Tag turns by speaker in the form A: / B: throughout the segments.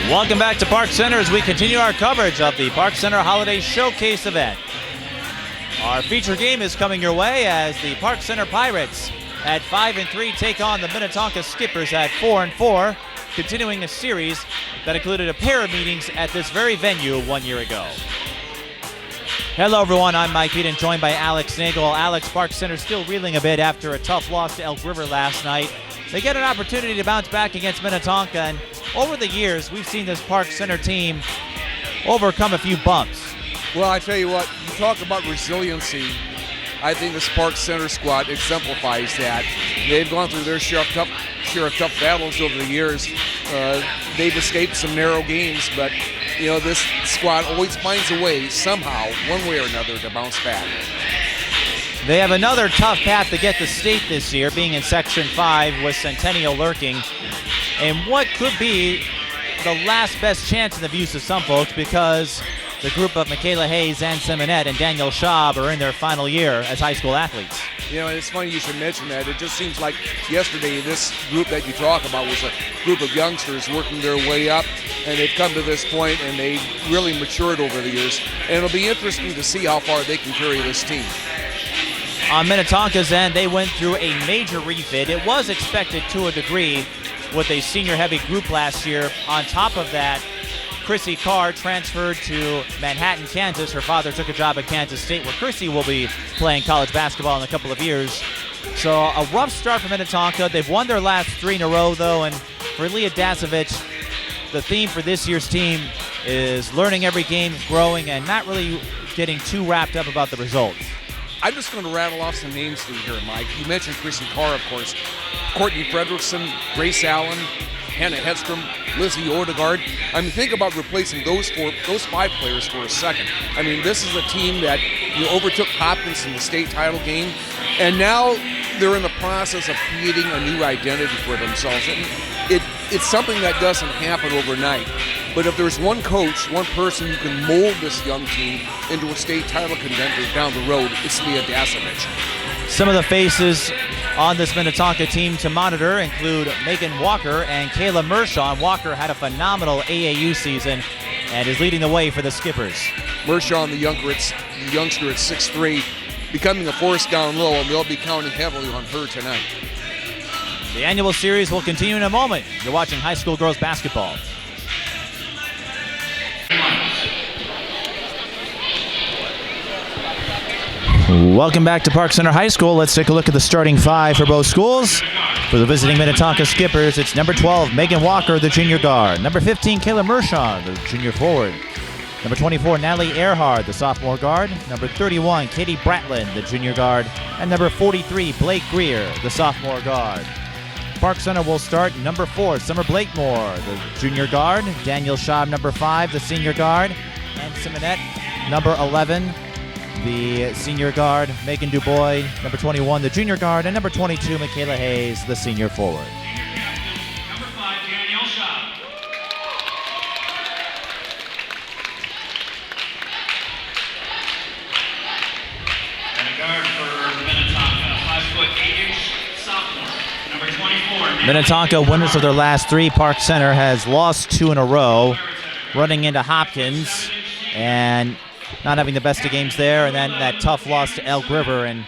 A: Welcome back to Park Center as we continue our coverage of the Park Center Holiday Showcase event. Our feature game is coming your way as the Park Center Pirates at 5-3 take on the Minnetonka Skippers at 4-4, continuing a series that included a pair of meetings at this very venue 1 year ago. Hello everyone, I'm Mike Peden, joined by Alex Nagel. Alex, Park Center still reeling a bit after a tough loss to Elk River last night. They get an opportunity to bounce back against Minnetonka, and over the years, we've seen this Park Center team overcome a few bumps.
B: Well, I tell you what, you talk about resiliency. I think this Park Center squad exemplifies that. They've gone through their share of tough battles over the years. They've escaped some narrow games, but you know, this squad always finds a way, somehow, one way or another, to bounce back.
A: They have another tough path to get to state this year, being in Section 5 with Centennial lurking. And what could be the last best chance in the views of some folks, because the group of Michaela Hayes, Ann Simonette, and Danielle Schaub are in their final year as high school athletes.
B: You know, it's funny you should mention that. It just seems like yesterday this group that you talk about was a group of youngsters working their way up, and they've come to this point, and they really matured over the years. And it'll be interesting to see how far they can carry this team.
A: On Minnetonka's end, they went through a major refit. It was expected to a degree with a senior-heavy group last year. On top of that, Chrissy Carr transferred to Manhattan, Kansas. Her father took a job at Kansas State, where Chrissy will be playing college basketball in a couple of years. So a rough start for Minnetonka. They've won their last 3 in a row, though, and for Leah Dasovich, the theme for this year's team is learning every game, growing, and not really getting too wrapped up about the results.
B: I'm just going to rattle off some names for you here, Mike. You mentioned Chrissy Carr, of course. Courtney Fredrickson, Grace Allen, Hannah Hedstrom, Lizzie Odegaard. I mean, think about replacing those 5 players for a second. I mean, this is a team that overtook Hopkins in the state title game, and now they're in the process of creating a new identity for themselves. And it's something that doesn't happen overnight. But if there's one coach, one person who can mold this young team into a state title contender down the road, it's Leah Dasovich.
A: Some of the faces on this Minnetonka team to monitor include Megan Walker and Kayla Mershon. Walker had a phenomenal AAU season and is leading the way for the Skippers.
B: Mershon, the youngster at 6'3", becoming a force down low, and they'll be counting heavily on her tonight.
A: The annual series will continue in a moment. You're watching high school girls basketball. Welcome back to Park Center High School. Let's take a look at the starting 5 for both schools. For the visiting Minnetonka Skippers, it's number 12, Megan Walker, the junior guard. Number 15, Kayla Mershon, the junior forward. Number 24, Natalie Earhart, the sophomore guard. Number 31, Katie Bratlin, the junior guard. And number 43, Blake Greer, the sophomore guard. Park Center will start number 4, Summer Blakemore, the junior guard. Danielle Schaub, number 5, the senior guard. And Simonette, number 11, the senior guard. Megan Dubois, number 21, the junior guard. And number 22, Michaela Hayes, the senior forward.
C: Number 5, Danielle Schaub. And a guard for Minnetonka, 5'8" sophomore, number 24.
A: Minnetonka, winners of their last 3. Park Center has lost 2 in a row, running into Hopkins and not having the best of games there, and then that tough loss to Elk River. And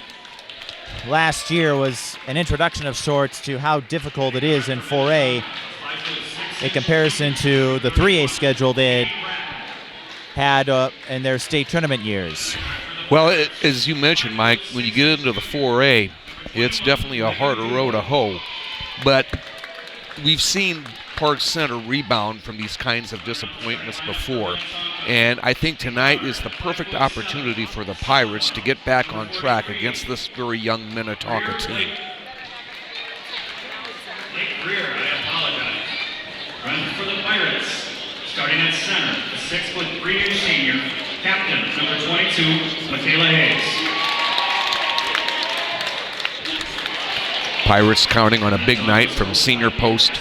A: last year was an introduction of sorts to how difficult it is in 4A in comparison to the 3A schedule they had in their state tournament years.
D: Well, as you mentioned, Mike, when you get into the 4A, it's definitely a harder row to hoe. But we've seen Park Center rebound from these kinds of disappointments before. And I think tonight is the perfect opportunity for the Pirates to get back on track against this very young Minnetonka team.
C: Blake Greer, I apologize. Run for the Pirates. Starting at center, the 6'3" senior, captain, number 22, Michaela Hayes.
D: Pirates counting on a big night from senior post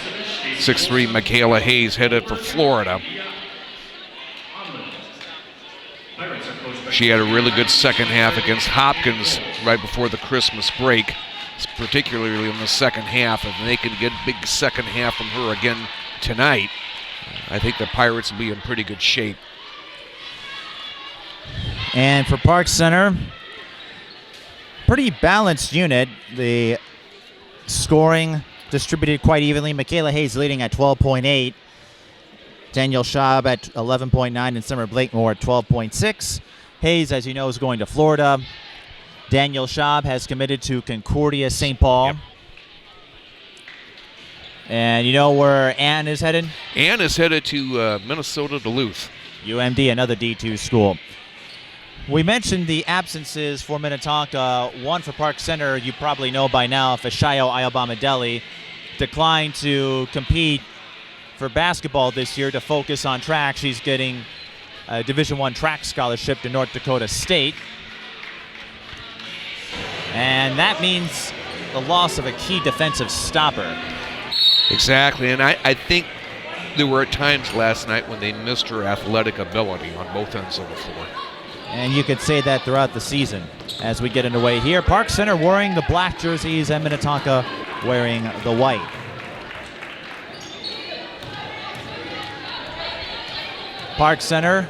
D: 6'3" Michaela Hayes, headed for Florida. She had a really good second half against Hopkins right before the Christmas break, particularly in the second half. If they can get a big second half from her again tonight, I think the Pirates will be in pretty good shape.
A: And for Park Center, pretty balanced unit. The scoring distributed quite evenly. Michaela Hayes leading at 12.8. Danielle Schaub at 11.9 and Summer Blakemore at 12.6. Hayes, as you know, is going to Florida. Danielle Schaub has committed to Concordia St. Paul.
D: Yep.
A: And you know where Ann is headed?
D: Ann is headed to Minnesota Duluth.
A: UMD, another D2 school. We mentioned the absences for Minnetonka. One for Park Center, you probably know by now, Fashayo Ayobamidele declined to compete for basketball this year to focus on track. She's getting a Division I track scholarship to North Dakota State. And that means the loss of a key defensive stopper.
D: Exactly, and I think there were times last night when they missed her athletic ability on both ends of the floor.
A: And you could say that throughout the season as we get underway here. Park Center wearing the black jerseys and Minnetonka wearing the white. Park Center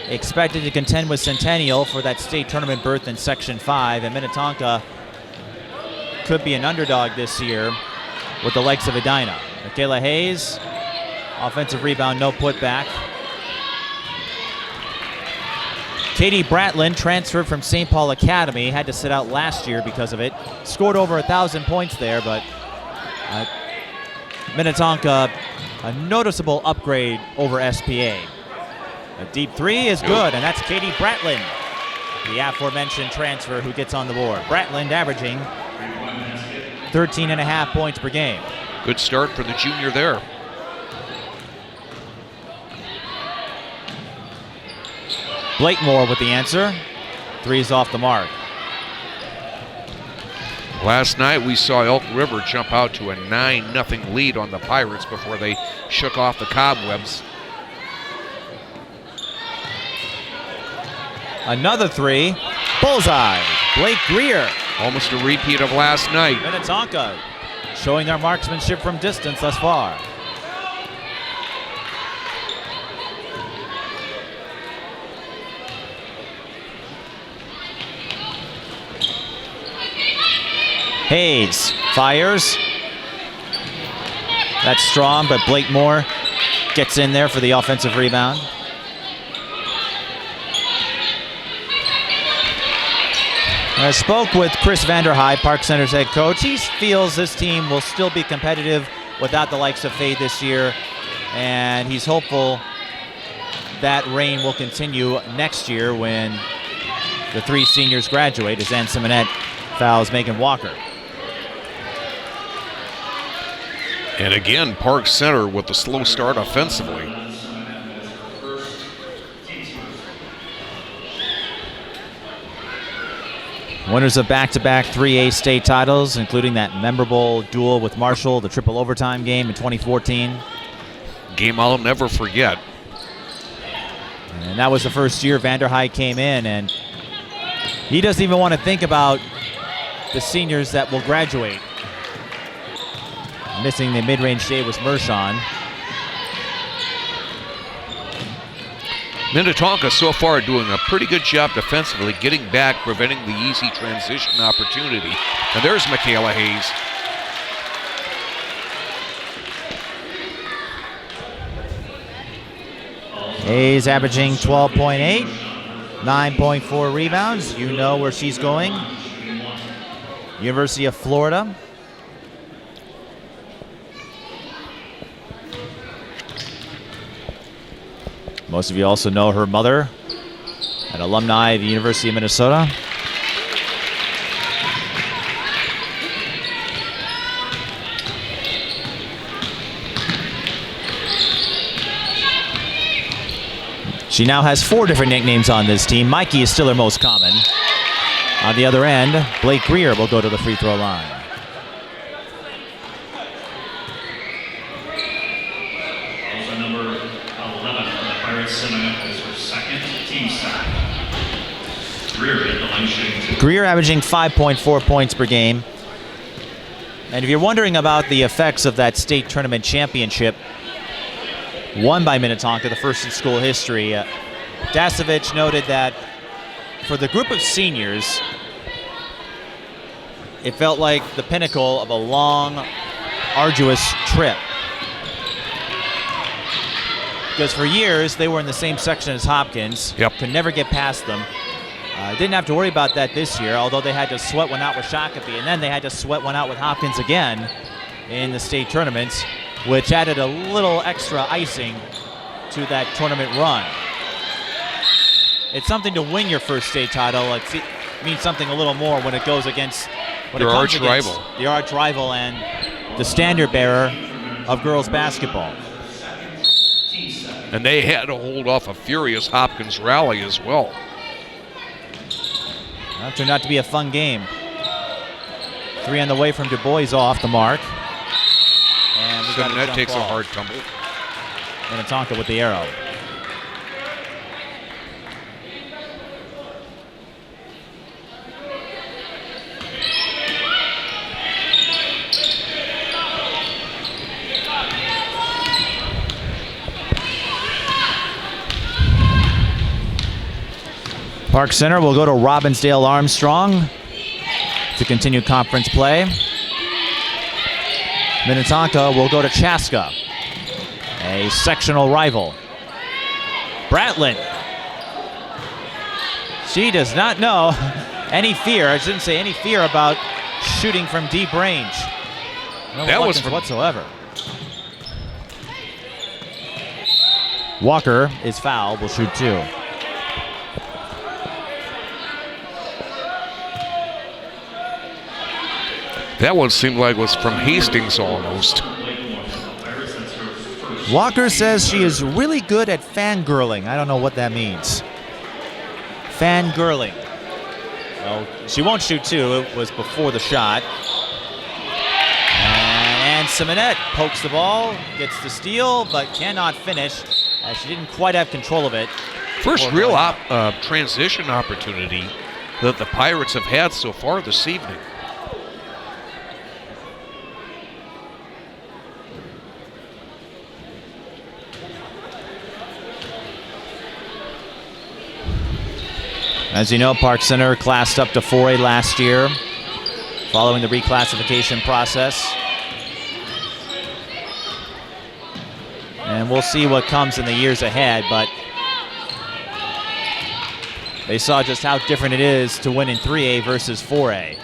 A: expected to contend with Centennial for that state tournament berth in Section 5, and Minnetonka could be an underdog this year with the likes of Edina. Michaela Hayes, offensive rebound, no putback. Katie Bratlin transferred from St. Paul Academy, had to sit out last year because of it. Scored over 1,000 points there, but Minnetonka, a noticeable upgrade over SPA. A deep three is good, and that's Katie Bratlin, the aforementioned transfer who gets on the board. Bratlin averaging 13.5 points per game.
D: Good start for the junior there.
A: Blakemore with the answer. Three's off the mark.
D: Last night we saw Elk River jump out to a 9-0 lead on the Pirates before they shook off the cobwebs.
A: Another three. Bullseye. Blake Greer.
D: Almost a repeat of last night.
A: Minnetonka showing their marksmanship from distance thus far. Hayes fires. That's strong, but Blakemore gets in there for the offensive rebound. I spoke with Chris Vanderhyde, Park Center's head coach. He feels this team will still be competitive without the likes of Faye this year, and he's hopeful that reign will continue next year when the three seniors graduate, as Ann Simonette fouls Megan Walker.
D: And again, Park Center with the slow start offensively.
A: Winners of back-to-back 3A state titles, including that memorable duel with Marshall, the triple overtime game in 2014.
D: Game I'll never forget.
A: And that was the first year Vanderhyde came in, and he doesn't even want to think about the seniors that will graduate. Missing the mid-range shade was Mershon.
D: Minnetonka so far doing a pretty good job defensively, getting back, preventing the easy transition opportunity. And there's Michaela Hayes.
A: Hayes averaging 12.8, 9.4 rebounds. You know where she's going. University of Florida. Most of you also know her mother, an alumni of the University of Minnesota. She now has 4 different nicknames on this team. Mikey is still her most common. On the other end, Blake Greer will go to the free throw line. Greer averaging 5.4 points per game. And if you're wondering about the effects of that state tournament championship, won by Minnetonka, the first in school history. Dasovich noted that for the group of seniors, it felt like the pinnacle of a long, arduous trip. Because for years, they were in the same section as Hopkins.
D: Yep.
A: Could never get past them. Didn't have to worry about that this year, although they had to sweat one out with Shakopee, and then they had to sweat one out with Hopkins again in the state tournaments, which added a little extra icing to that tournament run. It's something to win your first state title. It means something a little more when it goes against
D: Your arch rival.
A: The arch rival and the standard bearer of girls basketball.
D: And they had to hold off a furious Hopkins rally as well.
A: That turned out to be a fun game. 3 on the way from Du Bois off the mark. And we got
D: That takes a hard tumble.
A: Minnetonka with the arrow. Park Center will go to Robbinsdale Armstrong to continue conference play. Minnetonka will go to Chaska, a sectional rival. Bratlin. She does not know any fear. I shouldn't say any fear about shooting from deep range. No
D: That was
A: reluctance whatsoever. Walker is fouled. Will shoot 2.
D: That one seemed like it was from Hastings almost.
A: Walker says she is really good at fangirling. I don't know what that means. Fangirling. Well, she won't shoot 2. It was before the shot. And Simonette pokes the ball, gets the steal, but cannot finish as she didn't quite have control of it.
D: First real transition opportunity that the Pirates have had so far this evening.
A: As you know, Park Center classed up to 4A last year, following the reclassification process. And we'll see what comes in the years ahead, but they saw just how different it is to win in 3A versus 4A.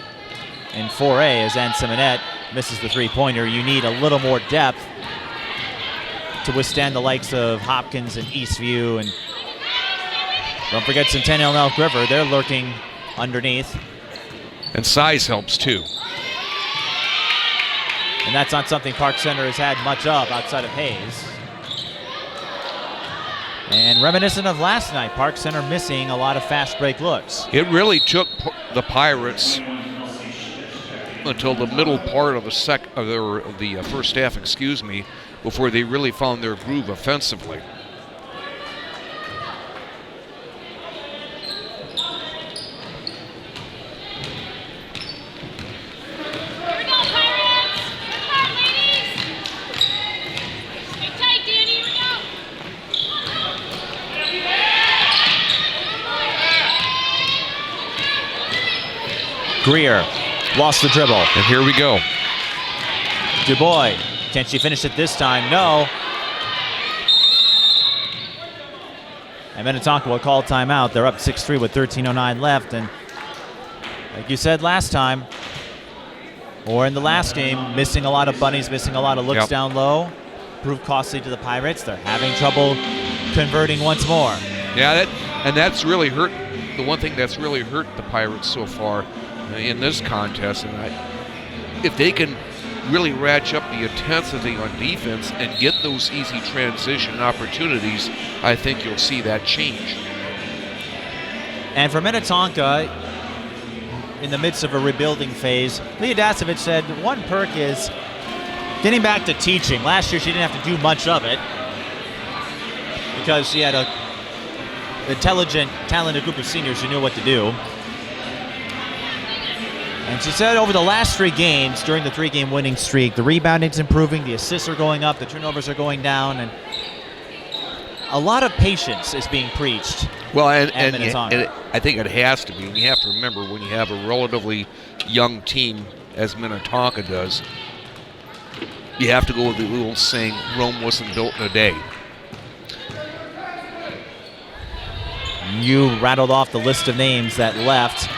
A: In 4A, as Ann Simonette misses the three-pointer, you need a little more depth to withstand the likes of Hopkins and Eastview, and don't forget Centennial and Elk River. They're lurking underneath.
D: And size helps too.
A: And that's not something Park Center has had much of outside of Hayes. And reminiscent of last night, Park Center missing a lot of fast break looks.
D: It really took the Pirates until the middle part of the first half, before they really found their groove offensively.
A: Greer lost the dribble.
D: And here we go.
A: Du Bois, can she finish it this time? No. And Minnetonka will call timeout. They're up 6-3 with 13:09 left. And like you said last time, or in the last game, missing a lot of bunnies, missing a lot of looks down low. Proved costly to the Pirates. They're having trouble converting once more.
D: Yeah, that's really hurt. The one thing that's really hurt the Pirates so far in this contest, and if they can really ratchet up the intensity on defense and get those easy transition opportunities, I think you'll see that change.
A: And for Minnetonka, in the midst of a rebuilding phase, Leah Dasovich said one perk is getting back to teaching. Last year she didn't have to do much of it because she had a intelligent, talented group of seniors who knew what to do. And she said over the last 3 games, during the 3-game winning streak, the rebounding's improving, the assists are going up, the turnovers are going down, and a lot of patience is being preached.
D: Well,
A: at
D: and
A: Minnetonka.
D: I think it has to be. And you have to remember, when you have a relatively young team, as Minnetonka does, you have to go with the old saying, Rome wasn't built in a day.
A: You rattled off the list of names that left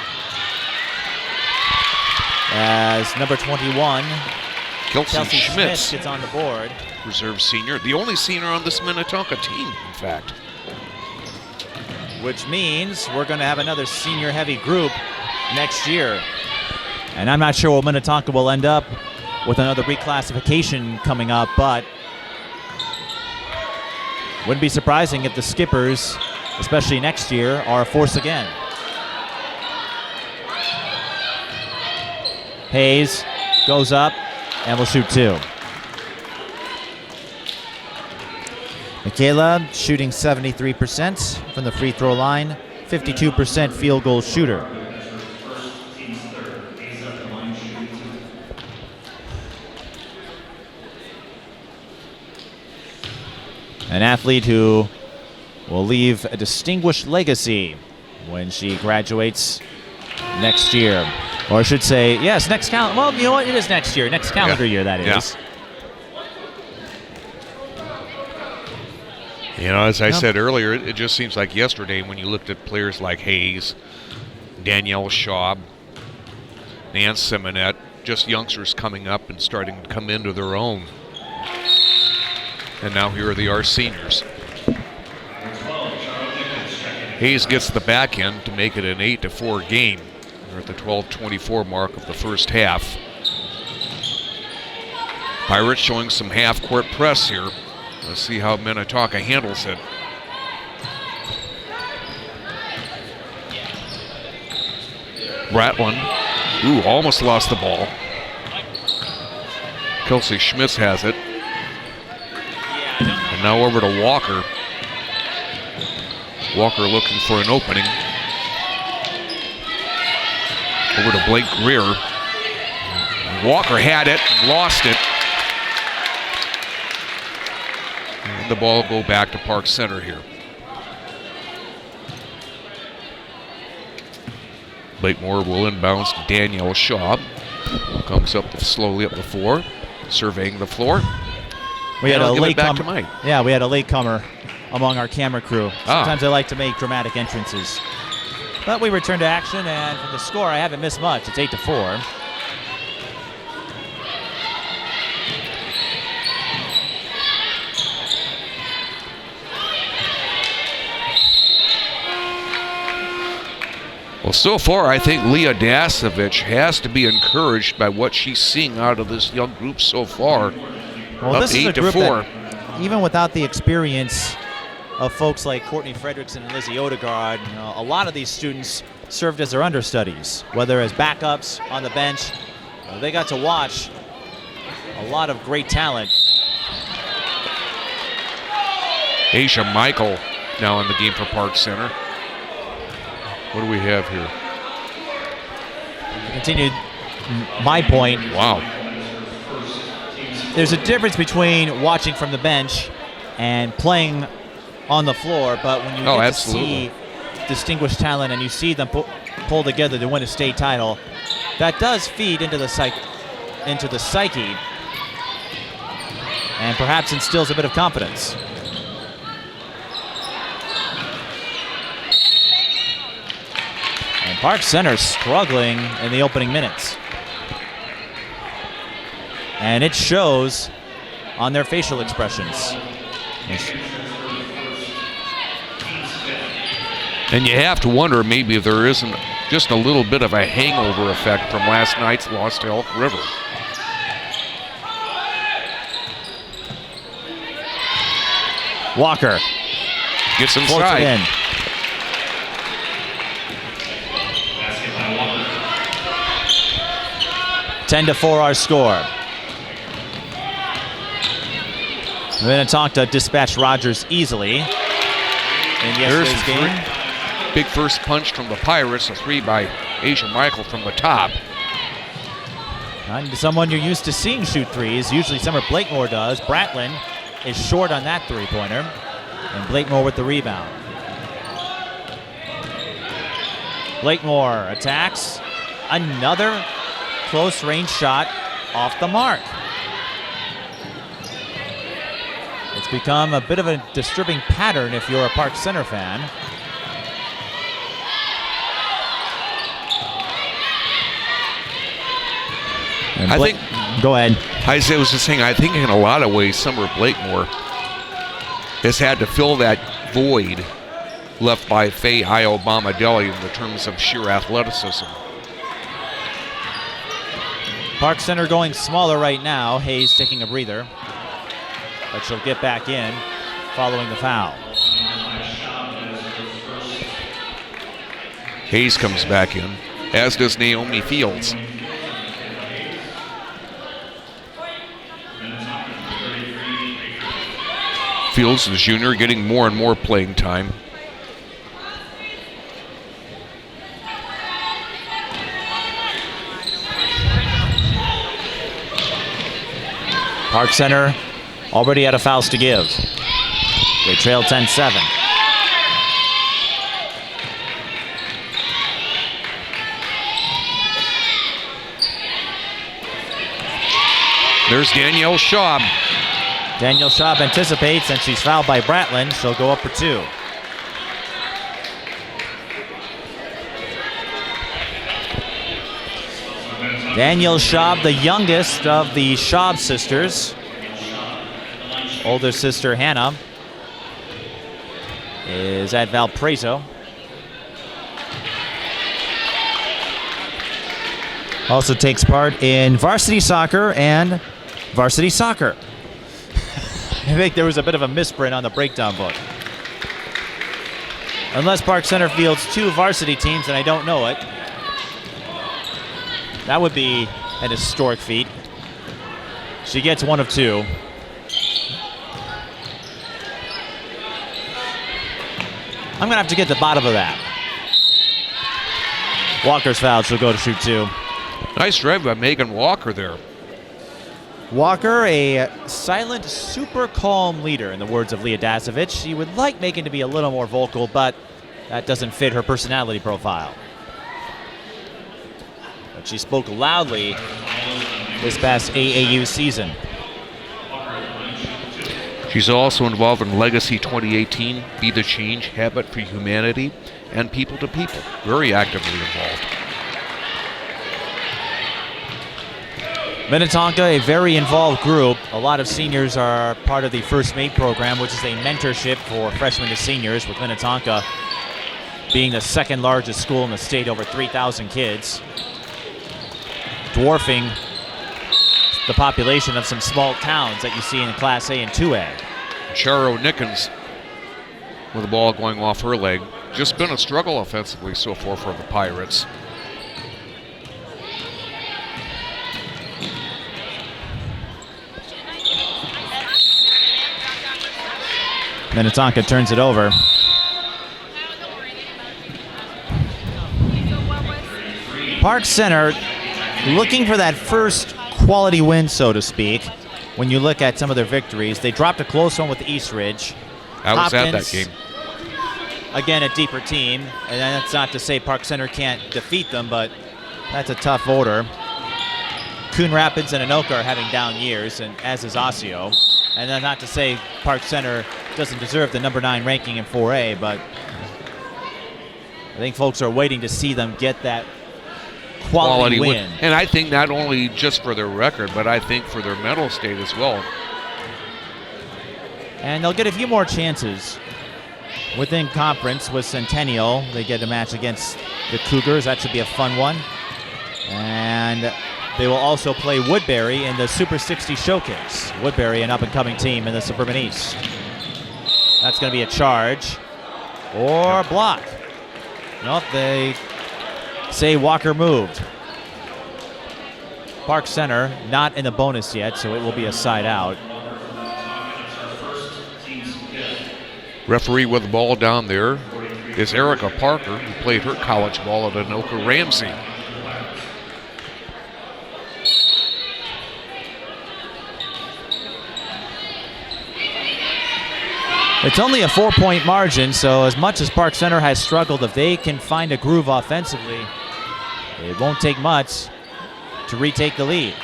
A: as number 21,
D: Kelsey Schmitz,
A: gets on the board.
D: reserve senior, the only senior on this Minnetonka team, in fact.
A: Which means we're going to have another senior-heavy group next year. And I'm not sure what Minnetonka will end up with another reclassification coming up, but wouldn't be surprising if the Skippers, especially next year, are a force again. Hayes goes up and will shoot 2. Michaela shooting 73% from the free throw line, 52% field goal shooter. An athlete who will leave a distinguished legacy when she graduates next year. Or I should say, yes, next calendar. Well, you know what? It is next year. Next calendar year, that is.
D: You know, as I said earlier, it just seems like yesterday when you looked at players like Hayes, Danielle Schaub, Nan Simonette, just youngsters coming up and starting to come into their own. And now here are our seniors. Hayes gets the back end to make it an 8-4 game. We're at the 12:24 mark of the first half. Pirates showing some half-court press here. Let's see how Minnetonka handles it. Bratlin, almost lost the ball. Kelsey Schmitz has it. And now over to Walker. Walker looking for an opening. Over to Blake Greer. Walker had it, lost it. And the ball will go back to Park Center here. Blake Moore will inbounds to Danielle Schaub. Comes up slowly up the floor, surveying the floor.
A: We had a late
D: back to Mike.
A: Yeah, we had a latecomer among our camera crew. Sometimes I like to make dramatic entrances. But we return to action, and from the score, I haven't missed much. It's 8-4.
D: Well, so far, I think Leah Dasovich has to be encouraged by what she's seeing out of this young group so far.
A: Well,
D: up
A: this is a
D: 8-4.
A: group that, even without the experience of folks like Courtney Fredrickson and Lizzie Odegaard, a lot of these students served as their understudies, whether as backups on the bench. They got to watch a lot of great talent.
D: Aisha Michael now in the game for Park Center. What do we have here?
A: Continued my point.
D: Wow.
A: There's a difference between watching from the bench and playing on the floor, but when you get to see distinguished talent and you see them pull together to win a state title, that does feed into the psyche, and perhaps instills a bit of confidence. And Park Center struggling in the opening minutes. And it shows on their facial expressions.
D: And you have to wonder maybe if there isn't just a little bit of a hangover effect from last night's loss to Elk River.
A: Walker
D: gets
A: forced
D: inside.
A: it in.
C: Basket by Walker.
A: 10-4 our score. Minnetonka dispatched Rogers easily in yesterday's game.
D: Big first punch from the Pirates, a three by Asia Michael from the top.
A: And someone you're used to seeing shoot threes. Usually Summer Blakemore does. Bratlin is short on that three-pointer. And Blakemore with the rebound. Blakemore attacks. Another close range shot off the mark. It's become a bit of a disturbing pattern if you're a Park Center fan. Go ahead.
D: I was just saying, I think in a lot of ways, Summer Blakemore has had to fill that void left by Faye Bomadelli in the terms of sheer athleticism.
A: Park Center going smaller right now. Hayes taking a breather, but she'll get back in following the foul.
D: Hayes comes back in, as does Naomi Fields. Fields, the junior, getting more and more playing time.
A: Park Center already out of fouls to give. They trail 10-7.
D: There's Danielle Schaub.
A: Danielle Schaub anticipates, and she's fouled by Bratland. She'll go up for 2. Danielle Schaub, the youngest of the Schaub sisters. Older sister Hannah is at Valparaiso. Also takes part in varsity soccer and varsity soccer. I think there was a bit of a misprint on the breakdown book. Unless Park Center fields 2 varsity teams, and I don't know it. That would be an historic feat. She gets 1 of 2. I'm gonna have to get the bottom of that. Walker's fouled, she'll go to shoot 2.
D: Nice drive by Megan Walker there.
A: Walker, a silent, super calm leader, in the words of Leah Dasovich. She would like Megan to be a little more vocal, but that doesn't fit her personality profile. But she spoke loudly this past AAU season.
D: She's also involved in Legacy 2018, Be the Change, Habit for Humanity, and People to People. Very actively involved.
A: Minnetonka, a very involved group. A lot of seniors are part of the First Mate program, which is a mentorship for freshmen to seniors, with Minnetonka being the second largest school in the state, over 3,000 kids, dwarfing the population of some small towns that you see in Class A and 2A.
D: Charo Nickens with the ball going off her leg. Just been a struggle offensively so far for the Pirates.
A: Minnetonka turns it over. Park Center looking for that first quality win, so to speak. When you look at some of their victories, they dropped a close one with East Ridge.
D: I was at that
A: Hopkins,
D: game.
A: Again, a deeper team, and that's not to say Park Center can't defeat them, but that's a tough order. Coon Rapids and Anoka are having down years, and as is Osseo. And then not to say Park Center doesn't deserve the number 9 ranking in 4A, but I think folks are waiting to see them get that quality win.
D: And I think not only just for their record, but I think for their mental state as well.
A: And they'll get a few more chances within conference with Centennial. They get a match against the Cougars. That should be a fun one. And they will also play Woodbury in the Super 60 Showcase. Woodbury, an up-and-coming team in the Suburban East. That's going to be a charge or block. Nope, they say Walker moved. Park Center not in the bonus yet, so it will be a side out.
D: Referee with the ball down there is Erica Parker, who played her college ball at Anoka Ramsey.
A: It's only a 4-point margin, so as much as Park Center has struggled, if they can find a groove offensively, it won't take much to retake the lead.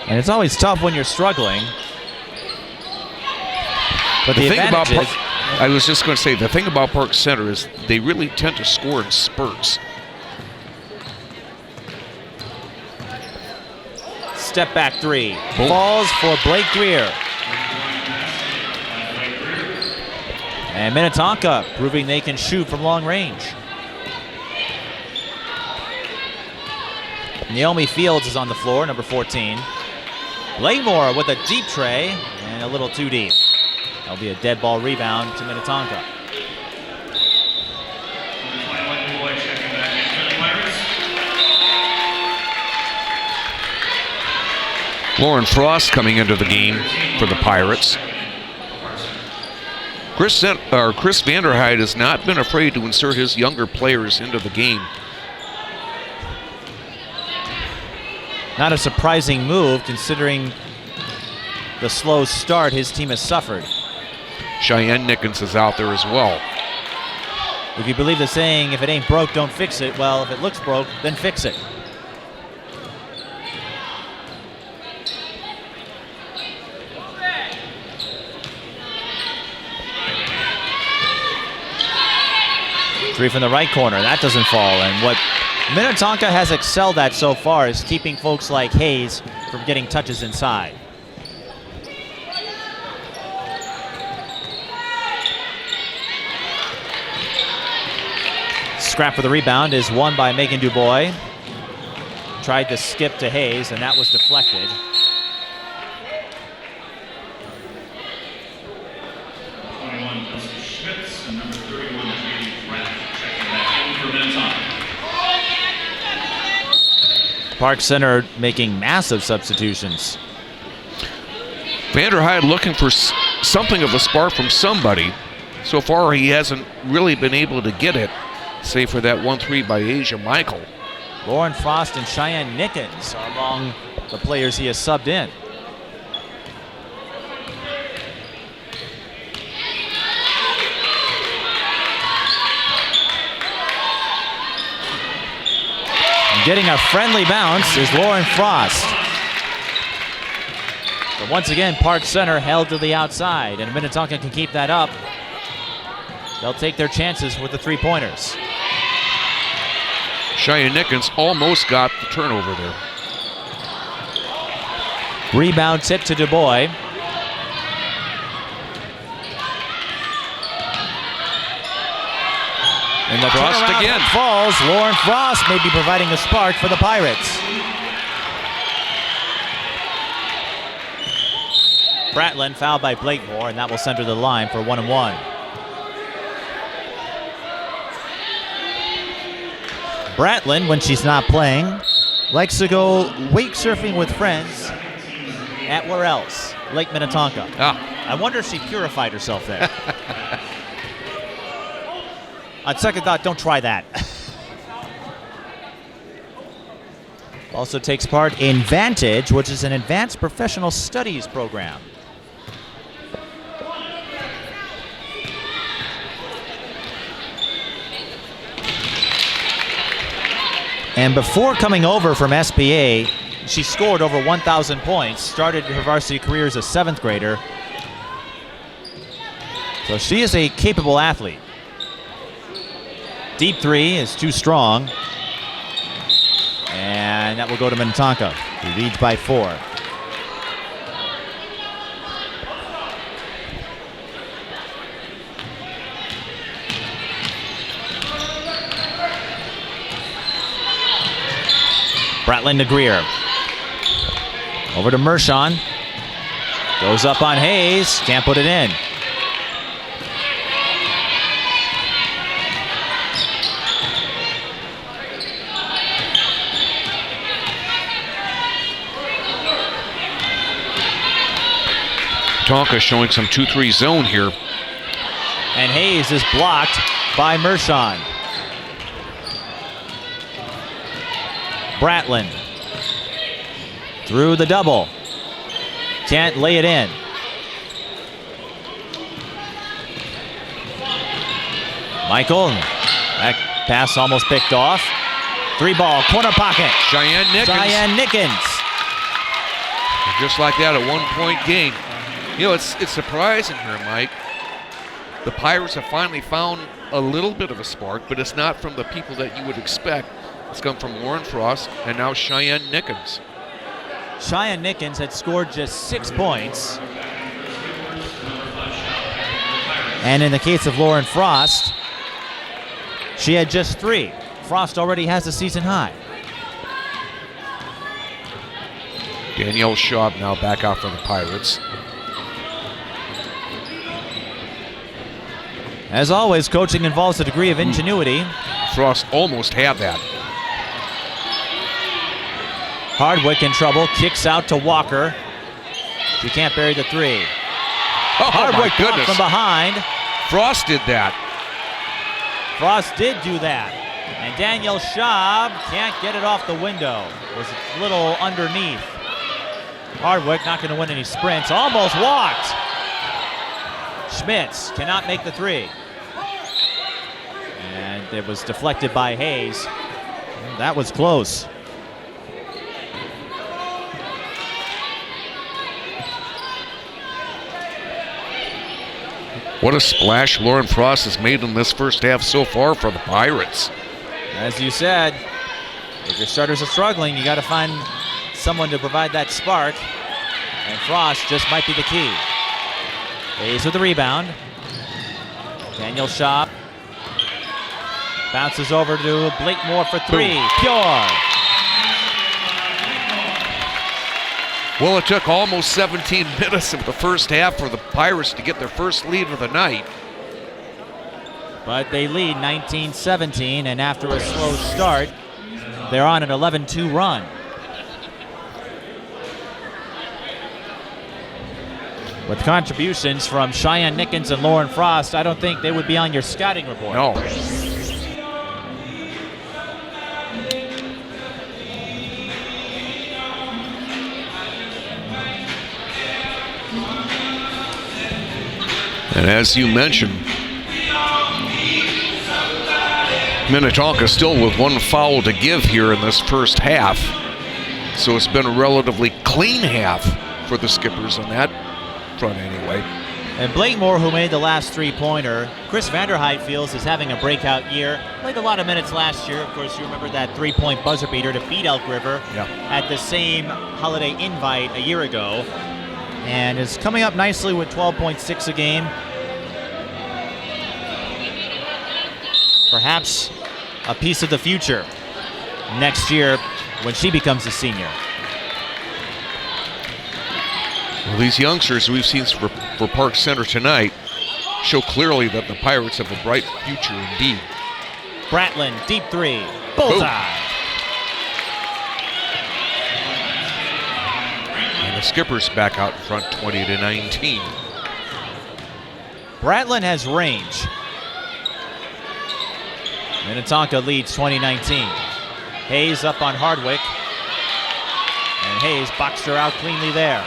A: And it's always tough when you're struggling. But the
D: thing about
A: advantage is,
D: I was just going to say, the thing about Park Center is they really tend to score in spurts.
A: step back three. Falls for Blake Greer. And Minnetonka proving they can shoot from long range. Naomi Fields is on the floor, number 14. Blaymore with a deep tray and a little too deep. That'll be a dead ball rebound to Minnetonka.
D: Lauren Frost coming into the game for the Pirates. Chris Vanderhyde has not been afraid to insert his younger players into the game.
A: Not a surprising move considering the slow start his team has suffered.
D: Cheyenne Nickens is out there as well.
A: If you believe the saying, if it ain't broke, don't fix it, well, if it looks broke, then fix it. Three from the right corner, that doesn't fall. And what Minnetonka has excelled at so far is keeping folks like Hayes from getting touches inside. Scrap for the rebound is won by Megan Dubois. Tried to skip to Hayes, and that was deflected. Park Center making massive substitutions.
D: Vanderhyde looking for something of a spark from somebody. So far, he hasn't really been able to get it, save for that 1-3 by Asia Michael.
A: Lauren Frost and Cheyenne Nickens are among the players he has subbed in. Getting a friendly bounce is Lauren Frost. But once again, Park Center held to the outside, and Minnetonka can keep that up. They'll take their chances with the three-pointers.
D: Cheyenne Nickens almost got the turnover there.
A: Rebound tip to Dubois. And the
D: Frost again
A: falls. Lauren Frost may be providing a spark for the Pirates. Bratlin fouled by Blakemore, and that will send her to the line for 1-1. Bratlin, when she's not playing, likes to go wake surfing with friends at where else? Lake Minnetonka. I wonder if she purified herself there. On second thought, don't try that. Also takes part in Vantage, which is an advanced professional studies program. And before coming over from SPA, she scored over 1,000 points, started her varsity career as a 7th grader. So she is a capable athlete. Deep three is too strong. And that will go to Minnetonka, who leads by 4. Bratlin to Greer. Over to Mershon. Goes up on Hayes. Can't put it in.
D: Tonka showing some 2-3 zone here.
A: And Hayes is blocked by Mershon. Bratlin through the double. can't lay it in. Michael, that pass almost picked off. 3-ball, corner pocket.
D: Cheyenne Nickens. And just like that, a 1-point game. You know, it's surprising here, Mike. The Pirates have finally found a little bit of a spark, but it's not from the people that you would expect. It's come from Lauren Frost and now Cheyenne Nickens.
A: Cheyenne Nickens had scored just 6 points. And in the case of Lauren Frost, she had just 3. Frost already has a season high.
D: Danielle Schaub now back out for the Pirates.
A: As always, coaching involves a degree of ingenuity.
D: Frost almost had that.
A: Hardwick in trouble, kicks out to Walker. She can't bury the 3.
D: Oh,
A: Hardwick
D: my goodness.
A: from behind.
D: Frost did that.
A: Frost did do that. And Danielle Schaub can't get it off the window. It was a little underneath. Hardwick not going to win any sprints. Almost walked. Schmitz cannot make the 3. And it was deflected by Hayes. That was close.
D: What a splash Lauren Frost has made in this first half so far for the Pirates.
A: As you said, if your starters are struggling, you got to find someone to provide that spark. And Frost just might be the key. Hayes with the rebound. Daniel Schaub bounces over to Blakemore for 3.
D: Boom.
A: Pure.
D: Well, it took almost 17 minutes of the first half for the Pirates to get their first lead of the night.
A: But they lead 19-17, and after a slow start, they're on an 11-2 run. With contributions from Cheyenne Nickens and Lauren Frost, I don't think they would be on your scouting report.
D: No. And as you mentioned, Minnetonka still with 1 foul to give here in this first half. So it's been a relatively clean half for the Skippers on that front anyway.
A: And Blakemore, who made the last 3-pointer, Chris Vanderhyde feels is having a breakout year. Played a lot of minutes last year. Of course, you remember that 3-point buzzer beater to beat Elk River at the same holiday invite a year ago. And is coming up nicely with 12.6 a game. Perhaps a piece of the future next year when she becomes a senior.
D: Well, these youngsters we've seen for Park Center tonight show clearly that the Pirates have a bright future indeed.
A: Bratlin, deep 3, bullseye.
D: And the Skippers back out in front 20-19.
A: Bratlin has range. Minnetonka leads 2019. Hayes up on Hardwick. And Hayes boxed her out cleanly there.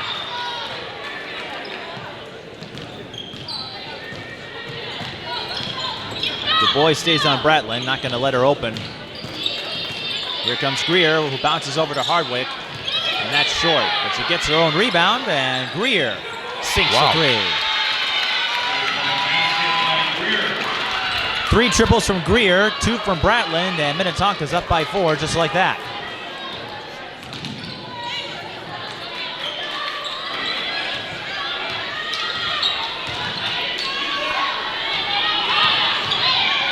A: Du Bois stays on Bratlin, not going to let her open. Here comes Greer, who bounces over to Hardwick. And that's short, but she gets her own rebound, and Greer sinks the 3. 3 triples from Greer, 2 from Bratlin, and Minnetonka's up by 4 just like that.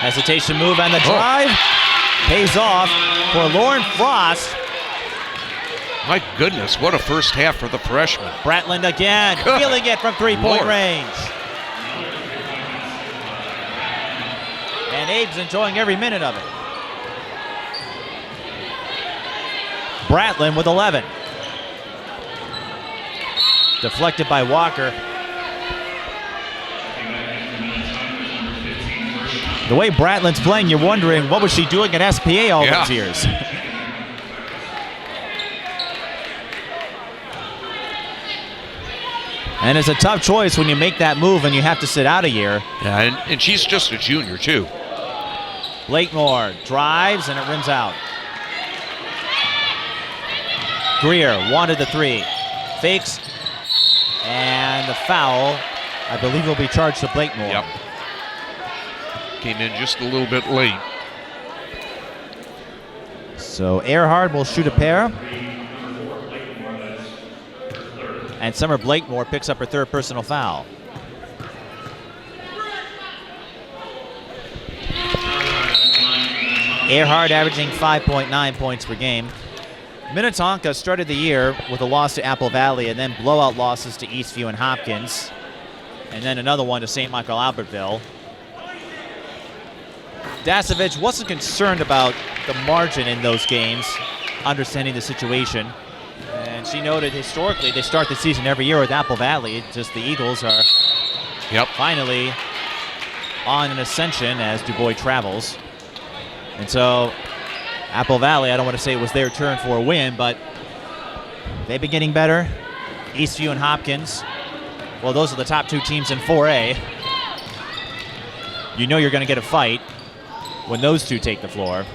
A: Hesitation move on the drive. Pays off for Lauren Frost.
D: My goodness, what a first half for the freshman.
A: Bratlin again, feeling it from 3-point range. And Abe's enjoying every minute of it. Bratlin with 11. Deflected by Walker. The way Bratlin's playing, you're wondering, what was she doing at SPA all those years? And it's a tough choice when you make that move and you have to sit out a year.
D: Yeah, and she's just a junior, too.
A: Blakemore drives, and it rims out. Greer wanted the three. Fakes, and the foul, I believe, will be charged to Blakemore.
D: Yep. Came in just a little bit late.
A: So Earhart will shoot a pair. And Summer Blakemore picks up her third personal foul. Earhart averaging 5.9 points per game. Minnetonka started the year with a loss to Apple Valley and then blowout losses to Eastview and Hopkins. And then another one to St. Michael Albertville. Dasovich wasn't concerned about the margin in those games, understanding the situation. And she noted historically they start the season every year with Apple Valley. Just the Eagles are finally on an ascension as Du Bois travels. And so Apple Valley, I don't want to say it was their turn for a win, but they've been getting better. Eastview and Hopkins, well, those are the top two teams in 4A. You know you're going to get a fight when those two take the floor.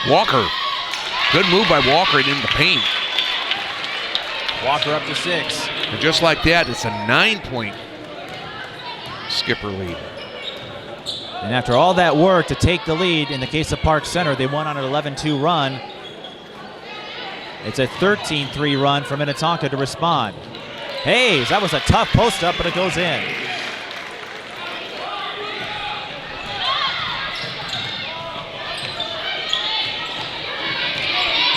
D: Walker. Good move by Walker in the paint.
A: Walker up to 6.
D: And just like that, it's a 9-point Skipper lead.
A: And after all that work to take the lead, in the case of Park Center, they won on an 11-2 run. It's a 13-3 run for Minnetonka to respond. Hayes, that was a tough post-up, but it goes in.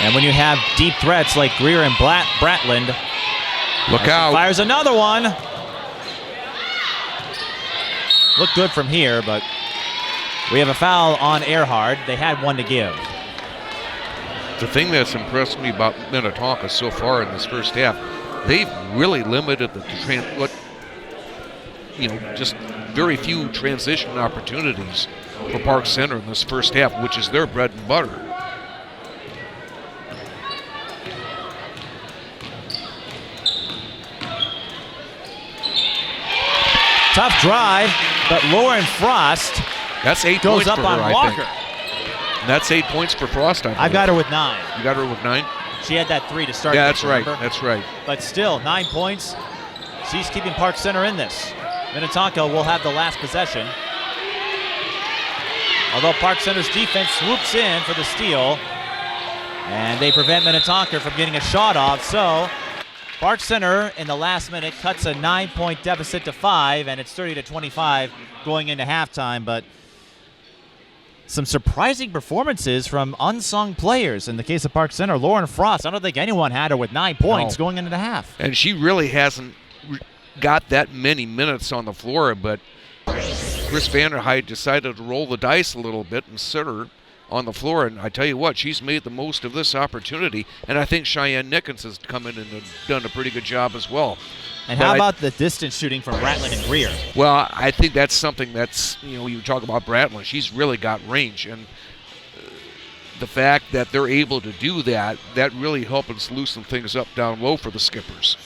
A: And when you have deep threats like Greer and Bratland,
D: look out.
A: Fires another one. Looked good from here, but we have a foul on Earhart. They had one to give.
D: The thing that's impressed me about Minnetonka so far in this first half, they've really limited just very few transition opportunities for Park Center in this first half, which is their bread and butter.
A: Tough drive, but Lauren Frost
D: That's 8
A: goes
D: points
A: up
D: for
A: on
D: her,
A: Walker.
D: I think. And that's 8 points for Frost, I believe.
A: I've got her with 9.
D: You got her with 9?
A: She had that 3 to start.
D: Yeah, that's right.
A: Remember?
D: That's right.
A: But still, 9 points. She's keeping Park Center in this. Minnetonka will have the last possession. Although Park Center's defense swoops in for the steal, and they prevent Minnetonka from getting a shot off. So Park Center in the last minute cuts a 9-point deficit to 5, and it's 30-25 going into halftime. But some surprising performances from unsung players. In the case of Park Center, Lauren Frost, I don't think anyone had her with 9 points going into the half.
D: And she really hasn't got that many minutes on the floor, but Chris Vanderhyde decided to roll the dice a little bit and sit her on the floor, and I tell you what, she's made the most of this opportunity, and I think Cheyenne Nickens has come in and done a pretty good job as well.
A: And how about the distance shooting from Bratland and Greer?
D: Well, I think that's something that's, you talk about Bratland, she's really got range, and the fact that they're able to do that, that really helps us loosen things up down low for the Skippers.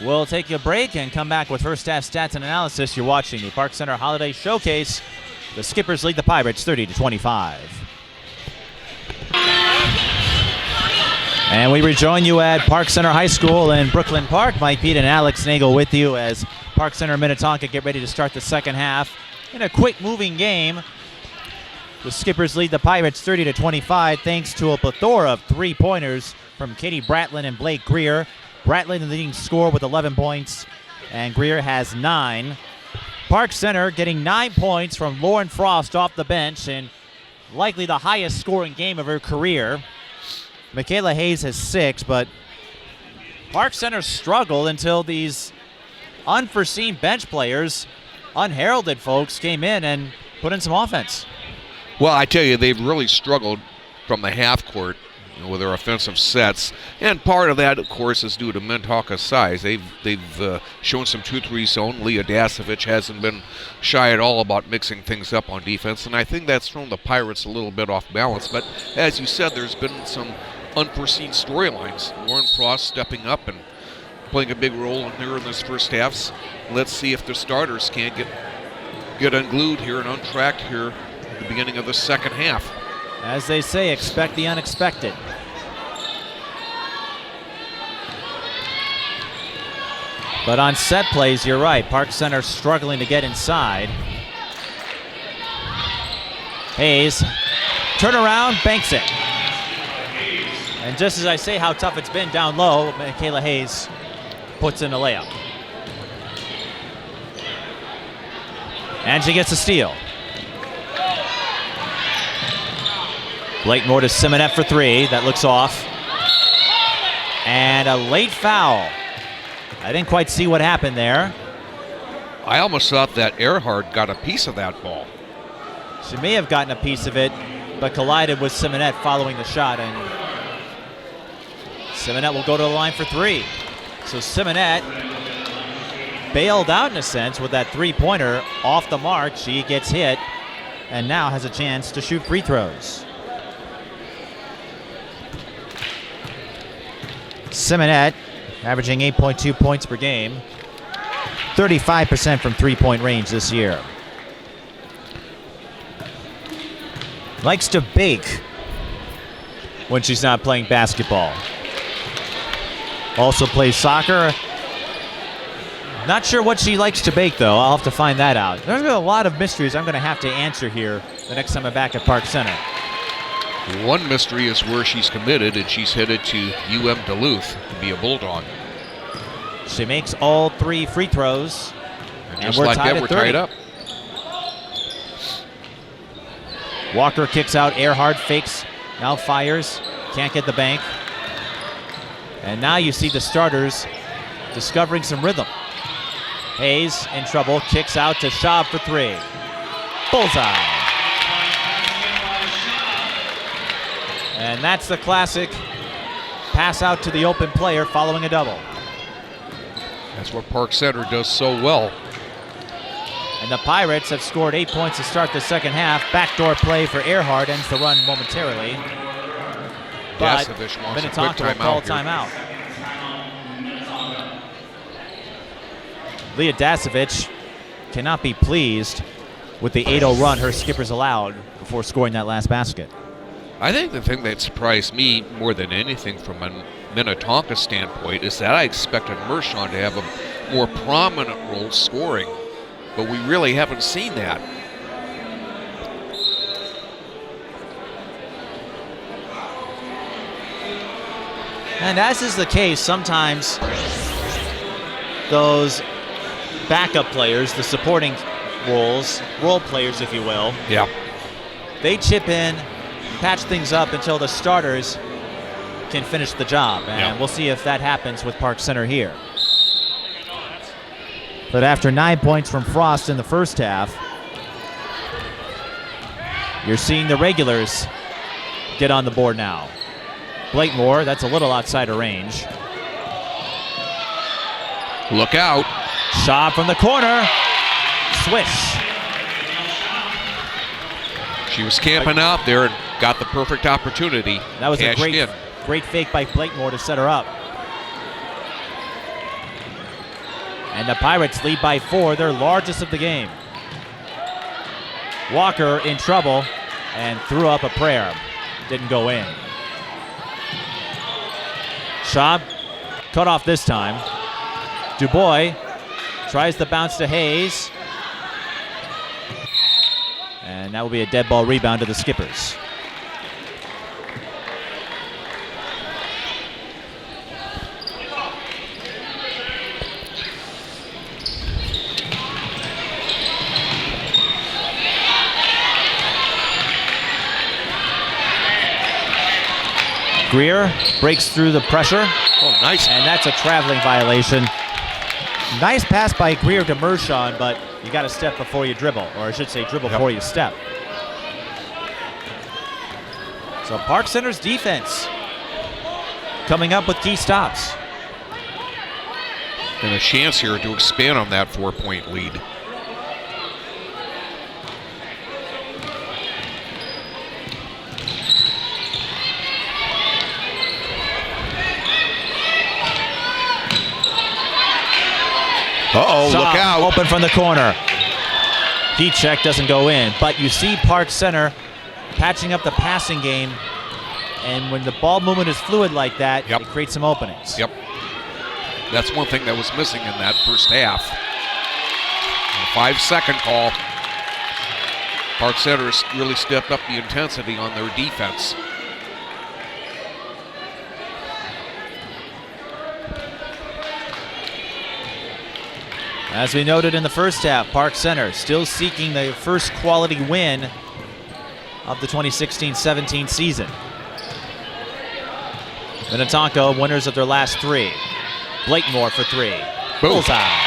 A: We'll take a break and come back with first half stats and analysis. You're watching the Park Center Holiday Showcase. The Skippers lead the Pirates 30-25. And we rejoin you at Park Center High School in Brooklyn Park. Mike Peden and Alex Nagel with you as Park Center and Minnetonka get ready to start the second half. In a quick moving game, the Skippers lead the Pirates 30-25 thanks to a plethora of three-pointers from Katie Bratland and Blake Greer. Bratland the leading scorer with 11 points, and Greer has 9. Park Center getting 9 points from Lauren Frost off the bench, and likely the highest scoring game of her career. Michaela Hayes has 6, but Park Center struggled until these unforeseen bench players, unheralded folks, came in and put in some offense.
D: Well, I tell you, they've really struggled from the half court with their offensive sets, and part of that, of course, is due to Minnetonka's size. They've shown some 2-3 zone. Leah Dasovich hasn't been shy at all about mixing things up on defense, and I think that's thrown the Pirates a little bit off balance. But as you said, there's been some unforeseen storylines. Lauren Frost stepping up and playing a big role here in this first half. Let's see if the starters can't get unglued here and untracked here at the beginning of the second half.
A: As they say, expect the unexpected. But on set plays, you're right. Park Center struggling to get inside. Hayes, turn around, banks it. And just as I say how tough it's been down low, Michaela Hayes puts in a layup. And she gets a steal. Blakemore to Simonet for three. That looks off. And a late foul. I didn't quite see what happened there.
D: I almost thought that Earhart got a piece of that ball.
A: She may have gotten a piece of it, but collided with Simonet following the shot. And Simonet will go to the line for three. So Simonet bailed out in a sense with that three-pointer off the mark. She gets hit and now has a chance to shoot free throws. Simonet averaging 8.2 points per game, 35% from three-point range this year. Likes to bake when she's not playing basketball. Also plays soccer. Not sure what she likes to bake, though. I'll have to find that out. There's a lot of mysteries I'm going to have to answer here the next time I'm back at Park Center.
D: One mystery is where she's committed, and she's headed to UM Duluth to be a Bulldog.
A: She makes all three free throws.
D: And just like that, we're tied up.
A: Walker kicks out. Earhart fakes. Now fires. Can't get the bank. And now you see the starters discovering some rhythm. Hayes in trouble. Kicks out to Schaub for three. Bullseye. And that's the classic pass out to the open player following a double.
D: That's what Park Center does so well.
A: And the Pirates have scored 8 points to start the second half. Backdoor play for Earhart ends the run momentarily. But
D: Dasovich wants
A: Minnetonka will call timeout. Leah Dasovich cannot be pleased with the 8-0 run her skippers allowed before scoring that last basket.
D: I think the thing that surprised me more than anything from a Minnetonka standpoint is that I expected Mershon to have a more prominent role scoring, but we really haven't seen that.
A: And as is the case, sometimes those backup players, the supporting roles, role players if you will,
D: Yeah.
A: they chip in, patch things up until the starters can finish the job. And we'll see if that happens with Park Center here. But after 9 points from Frost in the first half, you're seeing the regulars get on the board now. Blakemore, that's a little outside her range.
D: Look out.
A: Shot from the corner. Swish.
D: She was camping out there and got the perfect opportunity.
A: That was a
D: Cashed in.
A: great fake by Blakemore to set her up. And the Pirates lead by 4, their largest of the game. Walker in trouble and threw up a prayer. Didn't go in. Schaub cut off this time. Dubois tries the bounce to Hayes. And that will be a dead ball rebound to the Skippers. Greer breaks through the pressure.
D: Oh, nice.
A: And that's a traveling violation. Nice pass by Greer to Mershon, but you got to step before you dribble, or I should say dribble before you step. So Park Center's defense coming up with key stops.
D: And a chance here to expand on that 4-point lead. Uh-oh, look out.
A: Open from the corner. Heat check doesn't go in, but you see Park Center patching up the passing game, and when the ball movement is fluid like that, it creates some openings.
D: Yep. That's one thing that was missing in that first half. A 5-second call. Park Center has really stepped up the intensity on their defense.
A: As we noted in the first half, Park Center still seeking the first quality win of the 2016-17 season. Minnetonka winners of their last 3. Blakemore for 3.
D: Boom.
A: Bullseye.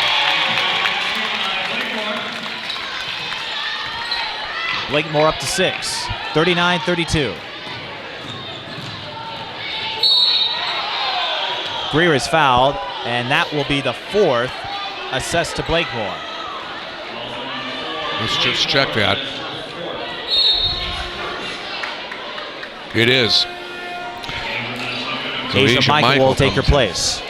A: Blakemore up to 6. 39-32. Greer is fouled, and that will be the 4th assessed to Blakemore.
D: Let's just check that. It is. So
A: Asia Michael will take her place.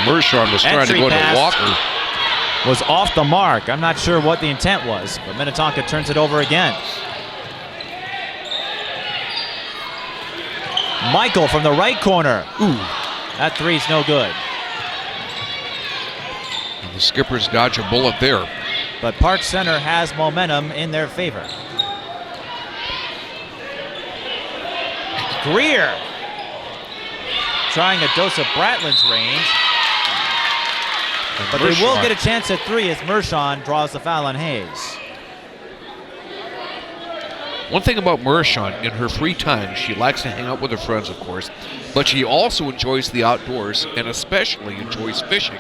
D: Mershon was trying to go to Walker.
A: Was off the mark. I'm not sure what the intent was, but Minnetonka turns it over again. Michael from the right corner. Ooh, that 3's no good.
D: And the Skippers dodge a bullet there.
A: But Park Center has momentum in their favor. Greer trying a dose of Bratlin's range. But they will get a chance at 3 as Mershon draws the foul on Hayes.
D: One thing about Mershon, in her free time, she likes to hang out with her friends, of course, but she also enjoys the outdoors and especially enjoys fishing.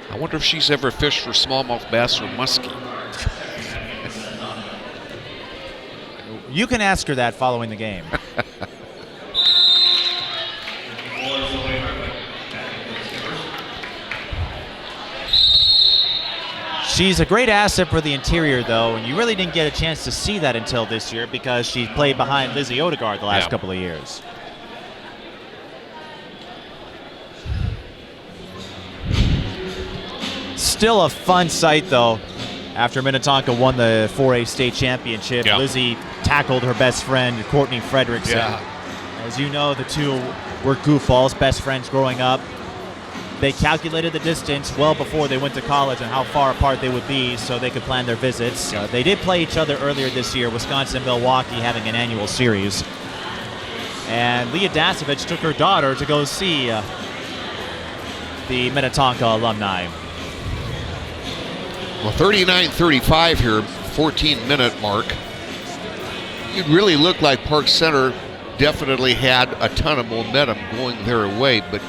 D: I wonder if she's ever fished for smallmouth bass or muskie.
A: You can ask her that following the game. She's a great asset for the interior, though, and you really didn't get a chance to see that until this year because she played behind Lizzie Odegaard the last couple of years. Still a fun sight, though. After Minnetonka won the 4A state championship, Lizzie tackled her best friend, Courtney Fredrickson. As you know, the two were goofballs, best friends growing up. They calculated the distance well before they went to college and how far apart they would be so they could plan their visits. They did play each other earlier this year, Wisconsin and Milwaukee having an annual series. And Leah Dasovich took her daughter to go see the Minnetonka alumni.
D: Well, 39-35 here, 14-minute mark. It really looked like Park Center definitely had a ton of momentum going their way, but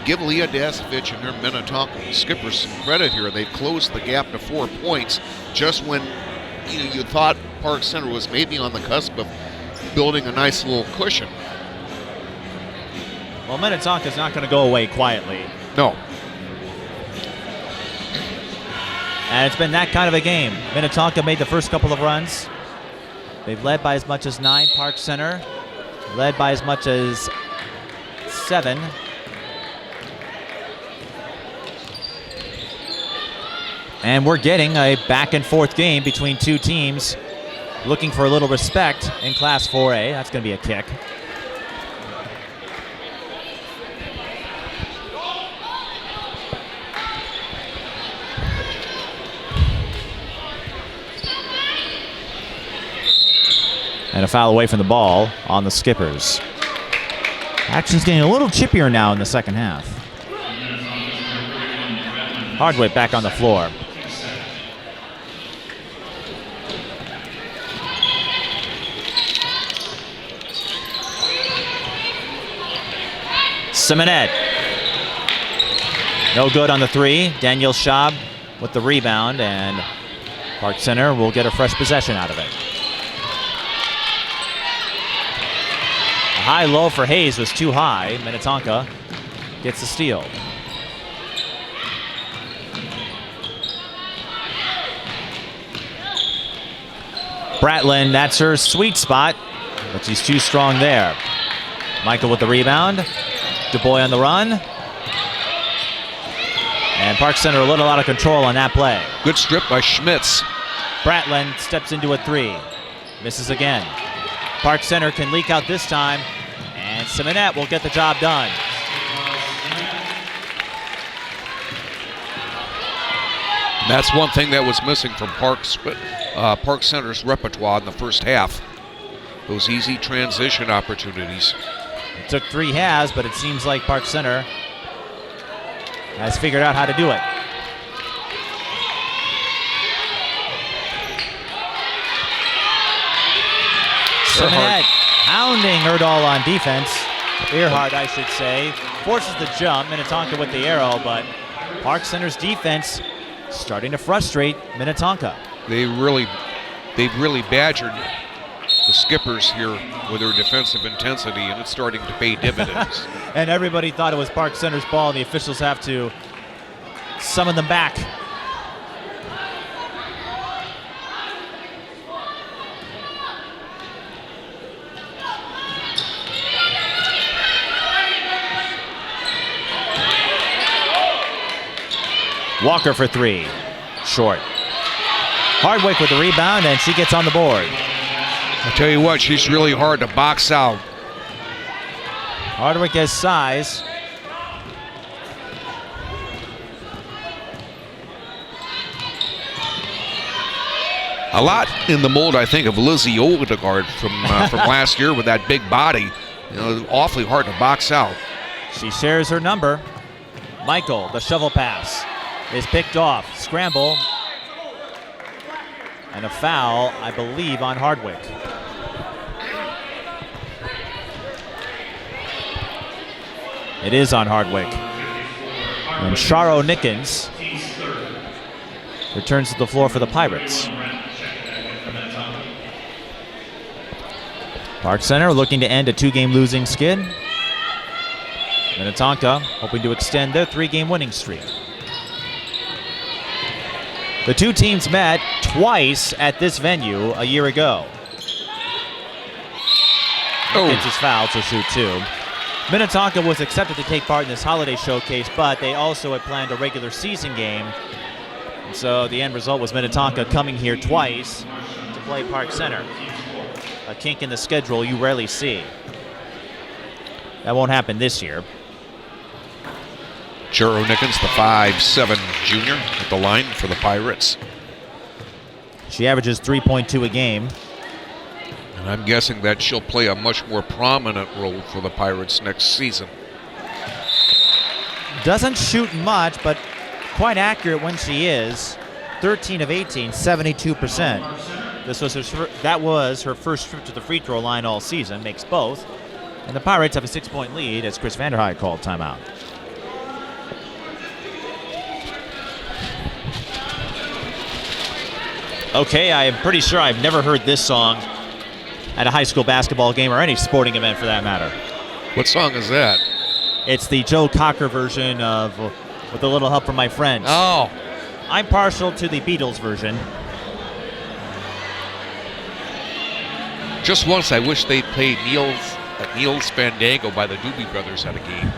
D: give Leah Dasovich and her Minnetonka Skippers some credit here. They've closed the gap to 4 points just when you thought Park Center was maybe on the cusp of building a nice little cushion.
A: Well, Minnetonka's not going to go away quietly.
D: No.
A: And it's been that kind of a game. Minnetonka made the first couple of runs. They've led by as much as 9. Park Center led by as much as 7. And we're getting a back and forth game between two teams looking for a little respect in Class 4A. That's going to be a kick. And a foul away from the ball on the Skippers. Action's getting a little chippier now in the second half. Hardwick back on the floor. Simonet. No good on the 3. Daniel Schaub with the rebound, and Park Center will get a fresh possession out of it. A high-low for Hayes was too high. Minnetonka gets the steal. Bratlin, that's her sweet spot, but she's too strong there. Michael with the rebound. DuBois on the run. And Park Center a little out of control on that play.
D: Good strip by Schmitz.
A: Bratlin steps into a three. Misses again. Park Center can leak out this time, and Simonette will get the job done.
D: That's one thing that was missing from Park Center's repertoire in the first half. Those easy transition opportunities.
A: It took 3 halves, but it seems like Park Center has figured out how to do it. Simonette hounding Erdahl on defense. Earhart, I should say. Forces the jump. Minnetonka with the arrow, but Park Center's defense starting to frustrate Minnetonka.
D: They've really badgered the Skippers here with their defensive intensity, and it's starting to pay dividends.
A: And everybody thought it was Park Center's ball, and the officials have to summon them back. Walker for 3. Short. Hardwick with the rebound, and she gets on the board.
D: I tell you what, she's really hard to box out.
A: Hardwick has size.
D: A lot in the mold, I think, of Lizzie Odegaard from last year with that big body. You know, awfully hard to box out.
A: She shares her number. Michael, the shovel pass is picked off. Scramble. And a foul, I believe, on Hardwick. It is on Hardwick. And Sharo Nickens returns to the floor for the Pirates. Park Center looking to end a 2-game losing skid. Minnetonka hoping to extend their 3-game winning streak. The two teams met twice at this venue a year ago. Nickens is fouled, so shoot 2. Minnetonka was accepted to take part in this holiday showcase, but they also had planned a regular season game. And so the end result was Minnetonka coming here twice to play Park Center. A kink in the schedule you rarely see. That won't happen this year.
D: Charo Nickens, the 5'7" junior at the line for the Pirates.
A: She averages 3.2 a game.
D: And I'm guessing that she'll play a much more prominent role for the Pirates next season.
A: Doesn't shoot much, but quite accurate when she is. 13 of 18, 72%. That was her first trip to the free throw line all season, makes both. And the Pirates have a 6-point lead as Chris Vanderhyde called timeout. Okay, I am pretty sure I've never heard this song at a high school basketball game or any sporting event for that matter.
D: What song is that?
A: It's the Joe Cocker version of With a Little Help from My Friends.
D: Oh.
A: I'm partial to the Beatles version.
D: Just once I wish they'd played Neil's Fandango by the Doobie Brothers at a game.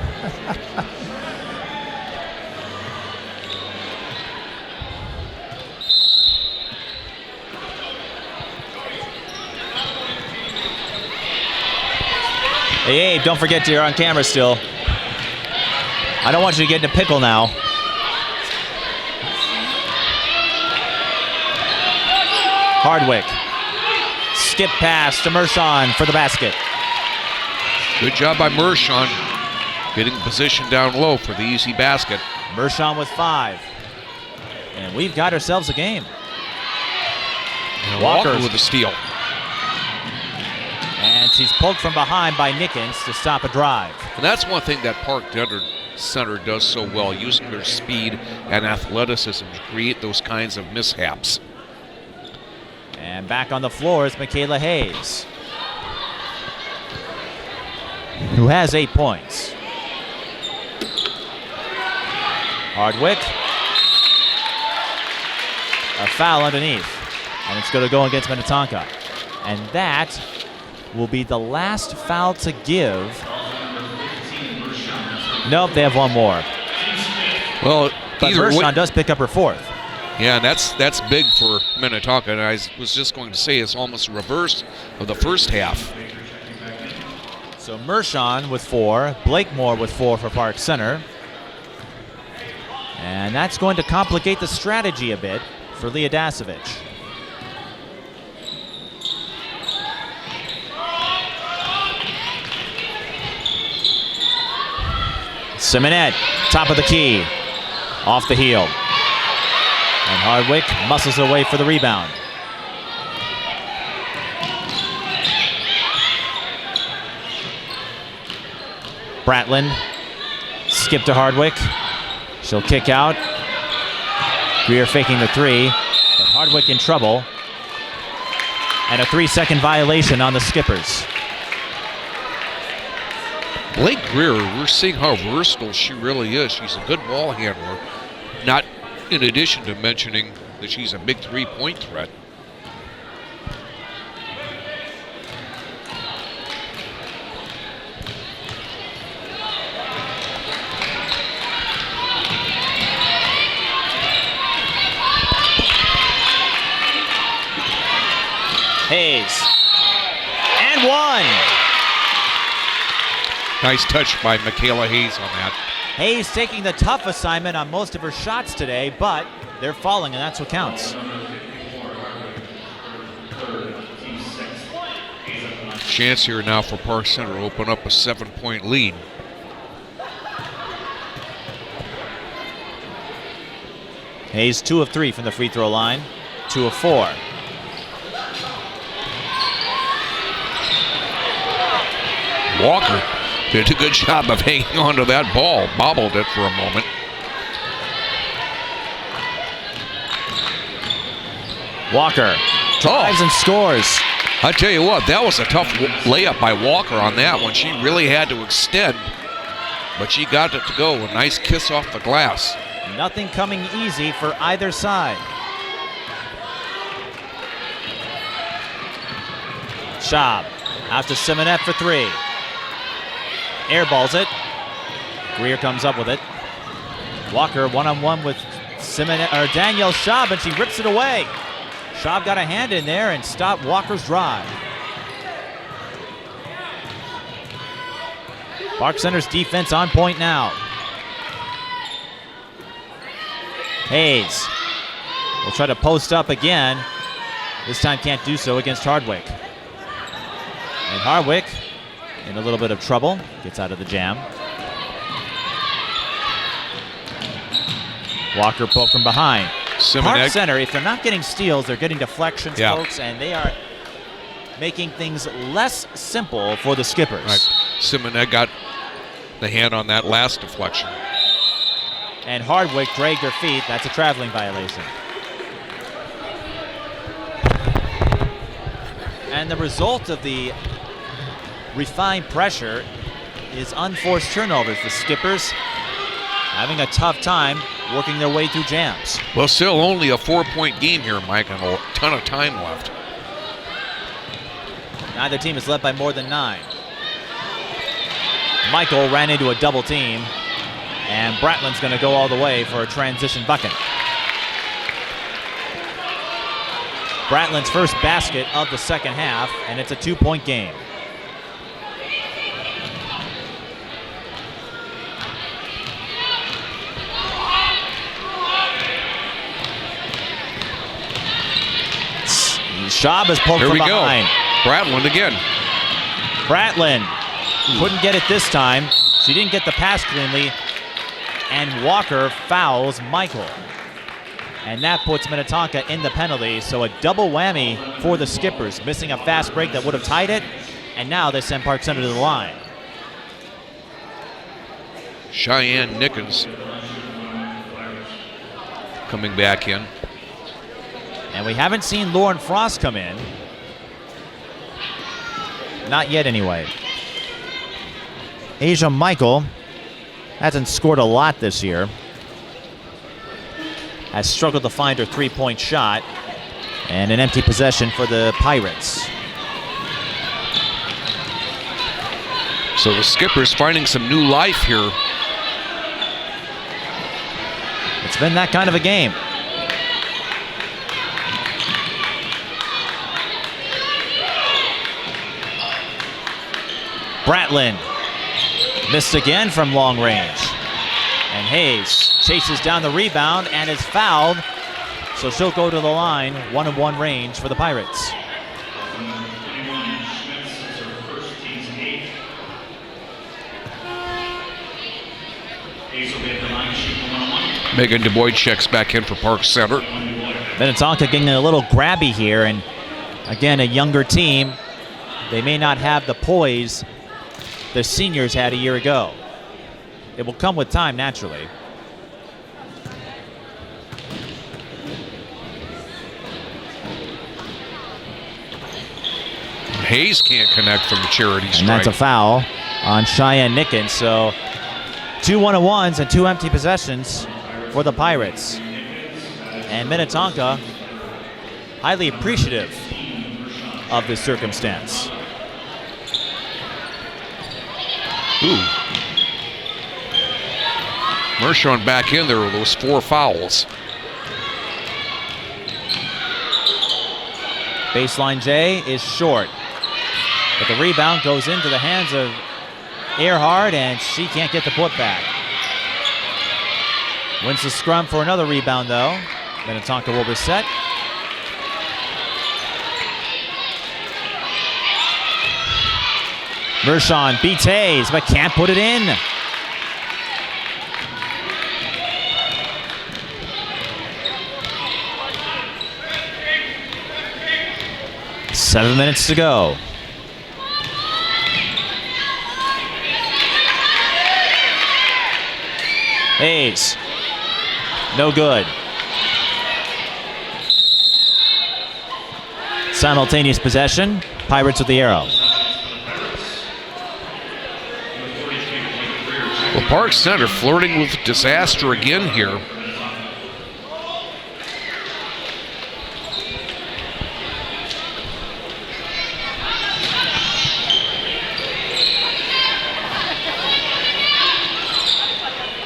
A: Hey, Abe, don't forget you're on camera still. I don't want you to get in a pickle now. Hardwick. Skip pass to Mershon for the basket.
D: Good job by Mershon getting position down low for the easy basket.
A: Mershon with 5. And we've got ourselves a game.
D: And Walker with the steal.
A: And she's pulled from behind by Nickens to stop a drive.
D: And that's one thing that Park Center does so well, using their speed and athleticism to create those kinds of mishaps.
A: And back on the floor is Michaela Hayes, who has 8 points. Hardwick. A foul underneath. And it's going to go against Minnetonka. And that will be the last foul to give. Nope, they have one more.
D: Well,
A: But Mershon does pick up her fourth.
D: Yeah, and that's big for Minnetonka. And I was just going to say it's almost reverse of the first half.
A: So Mershon with 4, Blakemore with 4 for Park Center. And that's going to complicate the strategy a bit for Leah Dasovich. Simonette, top of the key, off the heel. And Hardwick muscles away for the rebound. Bratlin, skip to Hardwick. She'll kick out. Greer faking the 3, but Hardwick in trouble. And a 3-second violation on the Skippers.
D: Blake Greer, we're seeing how versatile she really is. She's a good ball handler. Not in addition to mentioning that she's a big 3-point threat.
A: Hayes. And 1.
D: Nice touch by Michaela Hayes on that.
A: Hayes taking the tough assignment on most of her shots today, but they're falling, and that's what counts.
D: Chance here now for Park Center to open up a 7-point lead.
A: Hayes 2 of 3 from the free throw line, 2 of 4.
D: Walker did a good job of hanging onto that ball, bobbled it for a moment.
A: Walker drives and scores.
D: I tell you what, that was a tough layup by Walker on that one. She really had to extend, but she got it to go. A nice kiss off the glass.
A: Nothing coming easy for either side. Schaub out to Simonette for 3. Airballs it. Greer comes up with it. Walker one-on-one with Danielle Schaub, and she rips it away. Schaub got a hand in there and stopped Walker's drive. Park Center's defense on point now. Hayes will try to post up again. This time can't do so against Hardwick. And Hardwick in a little bit of trouble, gets out of the jam. Walker poke from behind. Park Center, if they're not getting steals, they're getting deflections, folks, and they are making things less simple for the Skippers.
D: Right. Simonette got the hand on that last deflection.
A: And Hardwick dragged her feet. That's a traveling violation. And the result of the refined pressure is unforced turnovers. The Skippers having a tough time working their way through jams.
D: Well, still only a 4-point game here, Mike, and a ton of time left.
A: Neither team is led by more than 9. Michael ran into a double team, and Bratlin's going to go all the way for a transition bucket. Bratlin's first basket of the second half, and it's a 2-point game. Schaub is pulled from behind.
D: Bratlin again.
A: Bratlin couldn't get it this time. She didn't get the pass cleanly. And Walker fouls Michael. And that puts Minnetonka in the penalty. So a double whammy for the Skippers, missing a fast break that would have tied it. And now they send Park Center to the line.
D: Cheyenne Nickens coming back in.
A: And we haven't seen Lauren Frost come in. Not yet, anyway. Asia Michael hasn't scored a lot this year. Has struggled to find her 3-point shot. And an empty possession for the Pirates.
D: So the Skippers finding some new life here.
A: It's been that kind of a game. Bratland missed again from long range. And Hayes chases down the rebound and is fouled. So she'll go to the line, 1-on-1 range for the Pirates.
D: Megan DuBois checks back in for Park Center.
A: Minnetonka getting a little grabby here, and again, a younger team. They may not have the poise the seniors had a year ago. It will come with time, naturally.
D: Hayes can't connect from the charity strike.
A: And that's a foul on Cheyenne Nickens. So 2 1-on-1s and 2 empty possessions for the Pirates. And Minnetonka highly appreciative of this circumstance.
D: Ooh. Mershon back in there with those 4 fouls.
A: Baseline J is short. But the rebound goes into the hands of Earhart, and she can't get the putback. Wins the scrum for another rebound, though. Minnetonka will reset. Mershon beats Hayes, but can't put it in. Seven minutes to go. Hayes, no good. Simultaneous possession, Pirates with the arrow.
D: Well, Park Center flirting with disaster again here.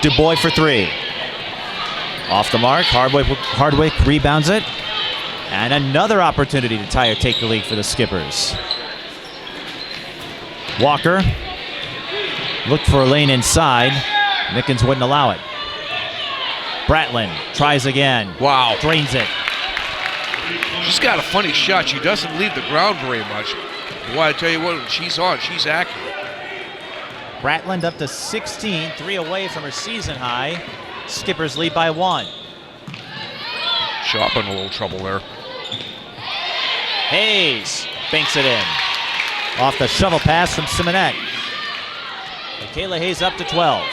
A: DuBois for 3. Off the mark, Hardwick rebounds it. And another opportunity to tie or take the lead for the Skippers. Walker looked for a lane inside. Nickens wouldn't allow it. Bratland tries again.
D: Wow.
A: Drains it.
D: She's got a funny shot. She doesn't leave the ground very much. Boy, I tell you what, when she's on, she's accurate.
A: Bratland up to 16, 3 away from her season high. Skippers lead by 1.
D: Shop in a little trouble there.
A: Hayes banks it in. Off the shovel pass from Simonette. Michaela Hayes up to 12.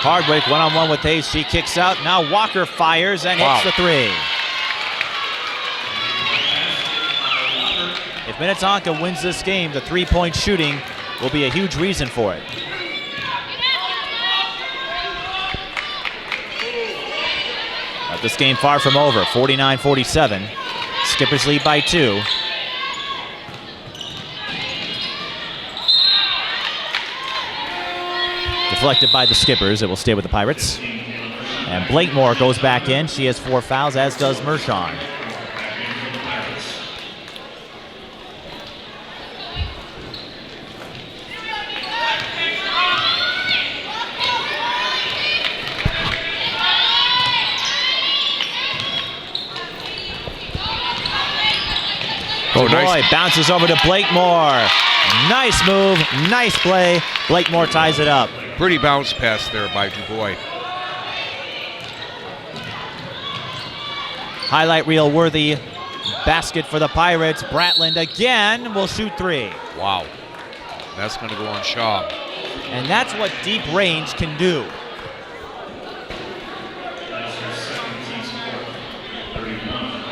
A: Hardwick one-on-one with Hayes. She kicks out. Now Walker fires and hits the 3. If Minnetonka wins this game, the 3-point shooting will be a huge reason for it. But this game far from over, 49-47. Skippers lead by 2. Deflected by the Skippers. It will stay with the Pirates. And Blakemore goes back in. She has 4 fouls, as does Mershon.
D: Oh, nice.
A: Bounces over to Blakemore. Nice move, nice play. Blakemore ties it up.
D: Pretty bounce pass there by DuBois.
A: Highlight reel worthy basket for the Pirates. Bratland again will shoot 3.
D: Wow. That's going to go on Shaw.
A: And that's what deep range can do.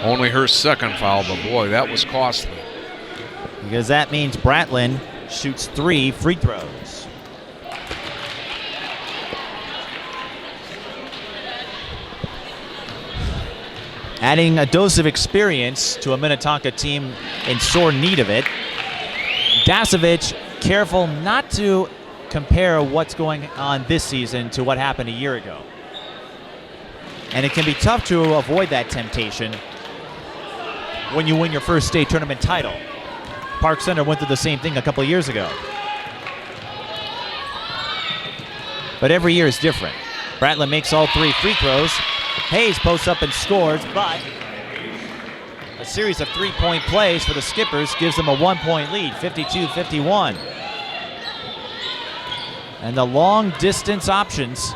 D: Only her second foul, but boy, that was costly.
A: Because that means Bratlin shoots 3 free throws. Adding a dose of experience to a Minnetonka team in sore need of it. Dasovic careful not to compare what's going on this season to what happened a year ago. And it can be tough to avoid that temptation when you win your first state tournament title. Park Center went through the same thing a couple of years ago. But every year is different. Bratlin makes all 3 free throws. Hayes posts up and scores, but a series of 3-point plays for the Skippers gives them a 1-point lead, 52-51. And the long distance options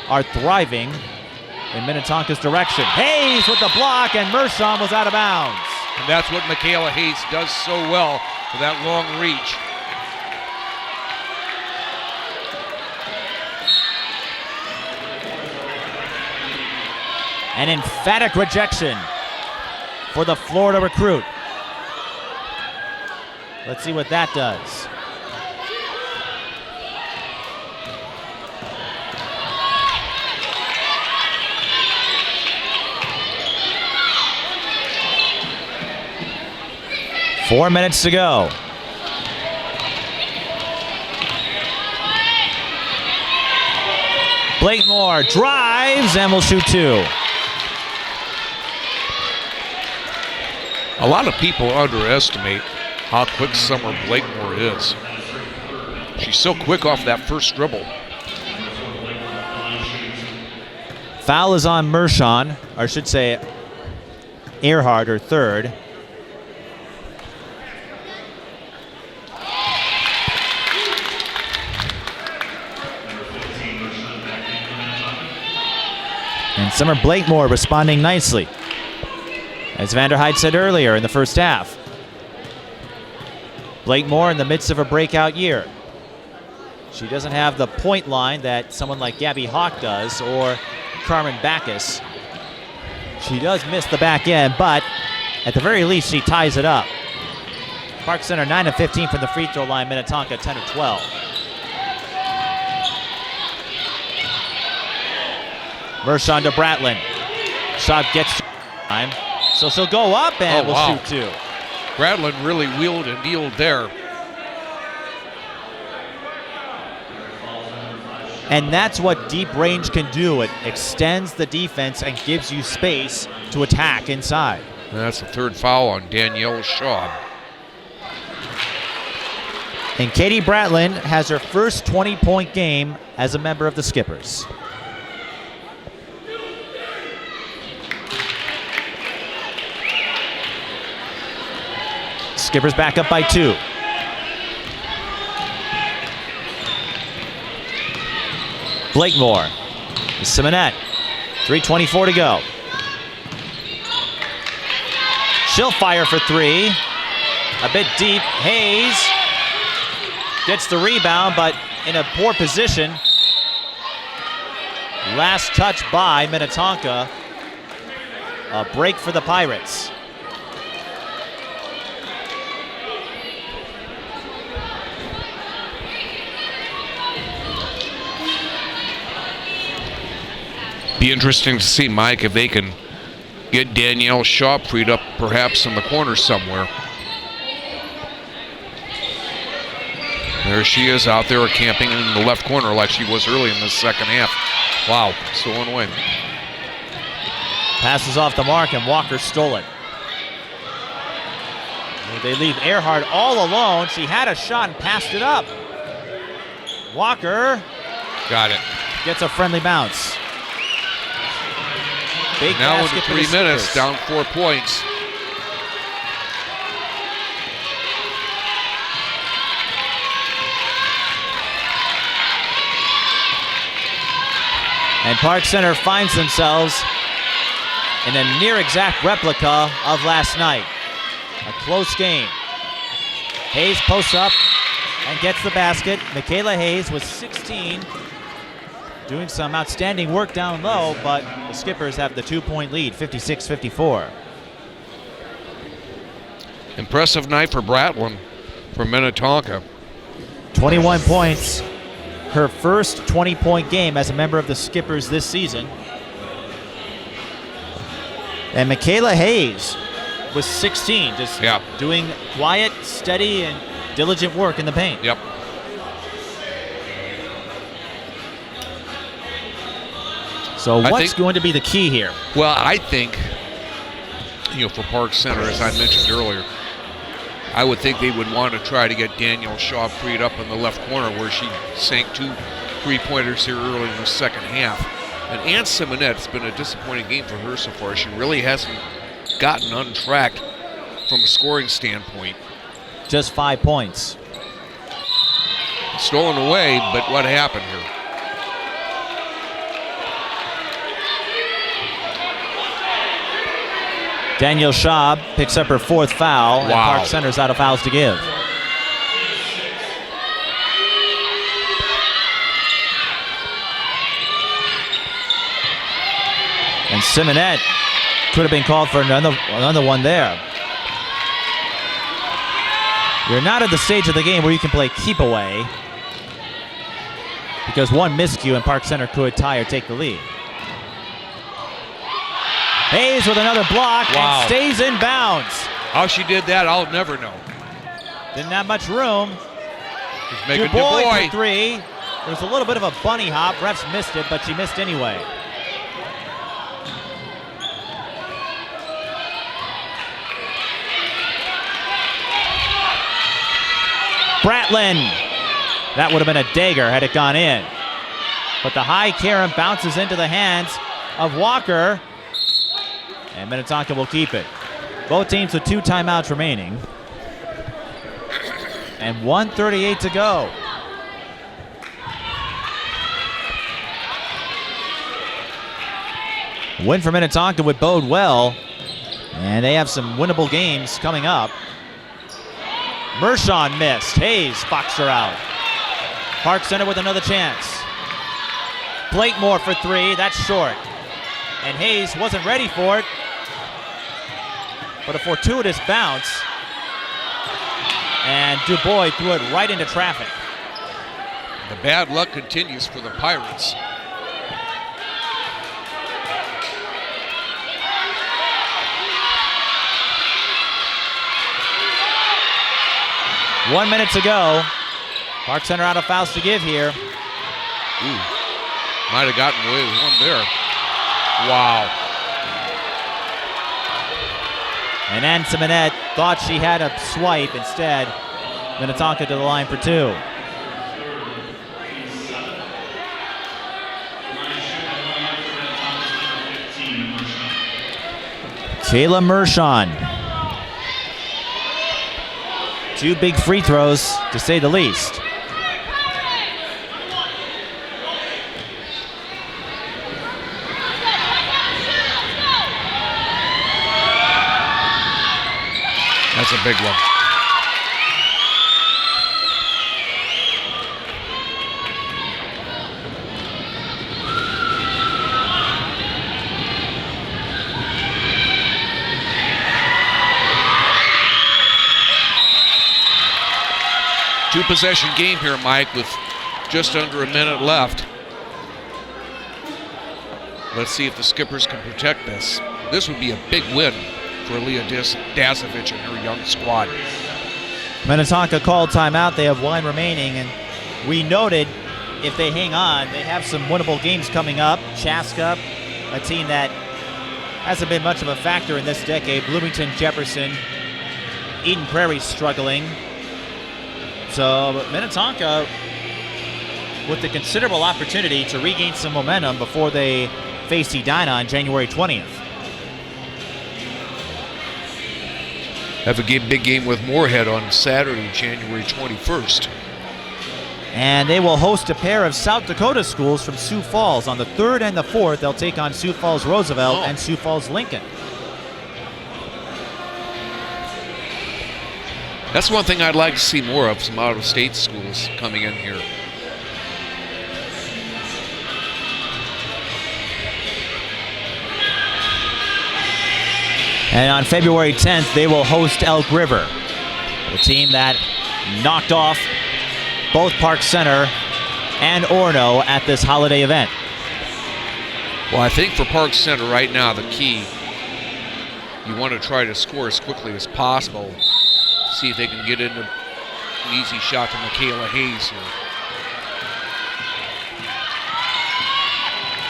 A: are thriving in Minnetonka's direction. Hayes with the block, and Mershon was out of bounds.
D: And that's what Michaela Hayes does so well for that long reach.
A: An emphatic rejection for the Florida recruit. Let's see what that does. Four minutes to go. Blakemore drives and will shoot 2.
D: A lot of people underestimate how quick Summer Blakemore is. She's so quick off that first dribble.
A: Foul is on Mershon, or I should say Earhart, her third. And Summer Blakemore responding nicely. As Vanderhyde said earlier in the first half, Blakemore in the midst of a breakout year. She doesn't have the point line that someone like Gabby Hawk does or Carmen Backus. She does miss the back end, but at the very least, she ties it up. Park Center 9 of 15 from the free throw line, Minnetonka 10 of 12. Mershon to Bratlin. Shot gets to time. So she'll go up and will shoot 2.
D: Bratlin really wheeled and dealed there.
A: And that's what deep range can do. It extends the defense and gives you space to attack inside.
D: And that's the third foul on Danielle Shaw.
A: And Katie Bratlin has her first 20-point game as a member of the Skippers. Skippers back up by 2. Blakemore. Simonette. 3:24 to go. She'll fire for 3. A bit deep. Hayes gets the rebound, but in a poor position. Last touch by Minnetonka. A break for the Pirates.
D: Be interesting to see, Mike, if they can get Danielle Shaw freed up perhaps in the corner somewhere. There she is out there camping in the left corner like she was early in the second half. Wow, stolen away.
A: Passes off the mark and Walker stole it. They leave Earhart all alone. She had a shot and passed it up. Walker
D: got it.
A: Gets a friendly bounce. Big
D: now
A: basket
D: into
A: for the
D: 3 minutes,
A: Skippers.
D: down 4 points.
A: And Park Center finds themselves in a near exact replica of last night. A close game. Hayes posts up and gets the basket. Michaela Hayes with 16 doing some outstanding work down low, but the Skippers have the 2-point lead, 56-54.
D: Impressive night for Bratlin from Minnetonka.
A: 21 points. Her first 20-point game as a member of the Skippers this season. And Michaela Hayes was 16, just doing quiet, steady, and diligent work in the paint.
D: Yep.
A: So what's going to be the key here?
D: Well, I think, for Park Center, as I mentioned earlier, I would think they would want to try to get Danielle Shaw freed up in the left corner where she sank 2 3-pointers here early in the second half. And Ann Simonette, it's been a disappointing game for her so far. She really hasn't gotten untracked from a scoring standpoint.
A: Just 5 points.
D: Stolen away, but what happened here?
A: Danielle Schaub picks up her 4th foul, and Park Center's out of fouls to give. And Simonette could have been called for another one there. You're not at the stage of the game where you can play keep away, because one miscue and Park Center could tie or take the lead. Hayes with another block and stays in bounds.
D: How she did that, I'll never know.
A: Didn't have much room.
D: Just make
A: DuBois for 3. There was a little bit of a bunny hop. Refs missed it, but she missed anyway. Bratlin. That would have been a dagger had it gone in. But the high Karen bounces into the hands of Walker. And Minnetonka will keep it. Both teams with 2 timeouts remaining. And 1:38 to go. Win for Minnetonka would bode well. And they have some winnable games coming up. Mershon missed. Hayes boxed her out. Park Center with another chance. Blakemore for 3. That's short. And Hayes wasn't ready for it. But a fortuitous bounce. And DuBois threw it right into traffic.
D: The bad luck continues for the Pirates.
A: One minute to go. Park Center out of fouls to give here.
D: Might have gotten away with one there. Wow.
A: And Ann Simonette thought she had a swipe. Instead, Minnetonka to the line for 2. Kayla Mershon. 2 big free throws, to say the least.
D: That's a big one. Two-possession game here, Mike, with just under a minute left. Let's see if the Skippers can protect this. This would be a big win for Leah Dazovic and her young squad.
A: Minnetonka called timeout. They have 1 remaining, and we noted if they hang on, they have some winnable games coming up. Chaska, a team that hasn't been much of a factor in this decade. Bloomington, Jefferson, Eden Prairie struggling. So Minnetonka with the considerable opportunity to regain some momentum before they face Edina on January 20th.
D: Have a big game with Moorhead on Saturday, January 21st.
A: And they will host a pair of South Dakota schools from Sioux Falls. On the 3rd and the 4th, they'll take on Sioux Falls Roosevelt and Sioux Falls Lincoln.
D: That's one thing I'd like to see more of, some out-of-state schools coming in here.
A: And on February 10th, they will host Elk River, the team that knocked off both Park Center and Orono at this holiday event.
D: Well, I think for Park Center right now, the key, you want to try to score as quickly as possible. See if they can get into an easy shot to Michaela Hayes here.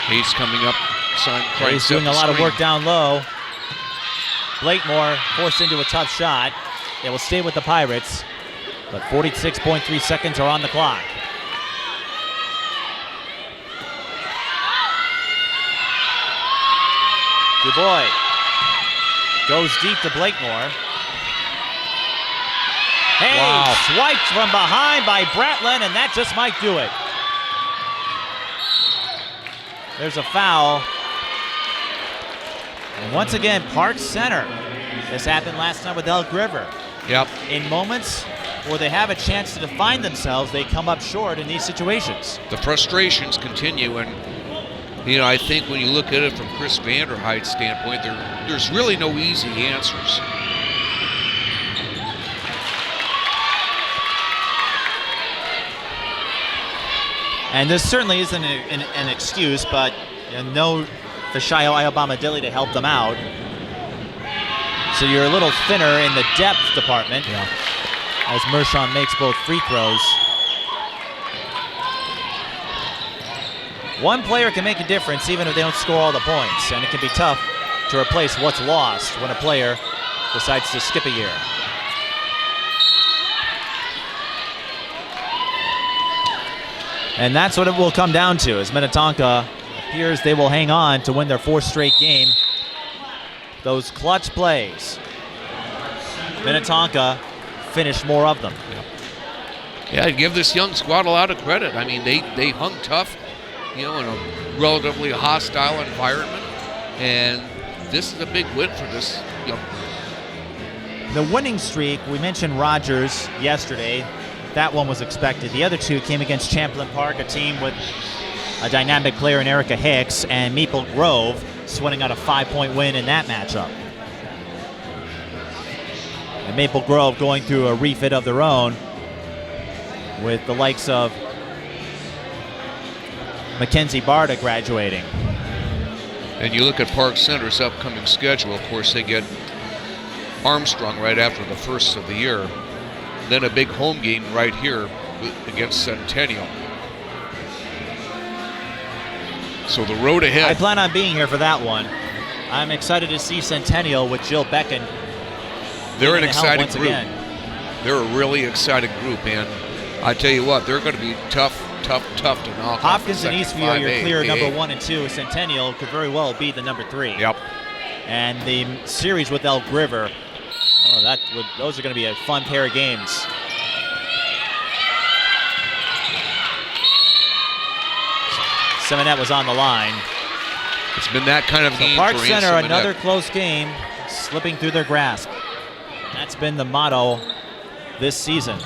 D: Hayes coming up.
A: Hayes doing a lot of work down low. Blakemore forced into a tough shot. They will stay with the Pirates, but 46.3 seconds are on the clock. Dubois goes deep to Blakemore. Hey, swiped from behind by Bratlin, and that just might do it. There's a foul. And once again, Park Center. This happened last night with Elk River.
D: Yep.
A: In moments where they have a chance to define themselves, they come up short in these situations.
D: The frustrations continue, and I think when you look at it from Chris Vanderheid's standpoint, there's really no easy answers.
A: And this certainly isn't an excuse, but no Fishayo Alabama-Dilly to help them out. So you're a little thinner in the depth department as Mershon makes both free throws. One player can make a difference even if they don't score all the points, and it can be tough to replace what's lost when a player decides to skip a year. And that's what it will come down to, as Minnetonka appears they will hang on to win their 4th straight game. Those clutch plays. Minnetonka finished more of them.
D: Yeah, I'd give this young squad a lot of credit. I mean, they hung tough, in a relatively hostile environment, and this is a big win for this young group.
A: The winning streak, we mentioned Rogers yesterday. That one was expected. The other two came against Champlain Park, a team with a dynamic player in Erica Hicks, and Maple Grove sweating out a 5-point win in that matchup. And Maple Grove going through a refit of their own with the likes of Mackenzie Barta graduating.
D: And you look at Park Center's upcoming schedule, of course, they get Armstrong right after the first of the year. Then a big home game right here against Centennial. So the road ahead.
A: I plan on being here for that one. I'm excited to see Centennial with Jill Becken.
D: They're an exciting
A: once
D: group.
A: Again.
D: They're a really exciting group, and I tell you what, they're going to be tough to knock.
A: Hopkins and Eastview are your clear number
D: 5A.
A: 1 and 2. Centennial could very well be the number 3.
D: Yep.
A: And the series with Elk River, those are going to be a fun pair of games. Seminette was on the line.
D: It's been that kind of game
A: Park
D: for
A: Center,
D: Seminette.
A: another close game, slipping through their grasp. That's been the motto this season.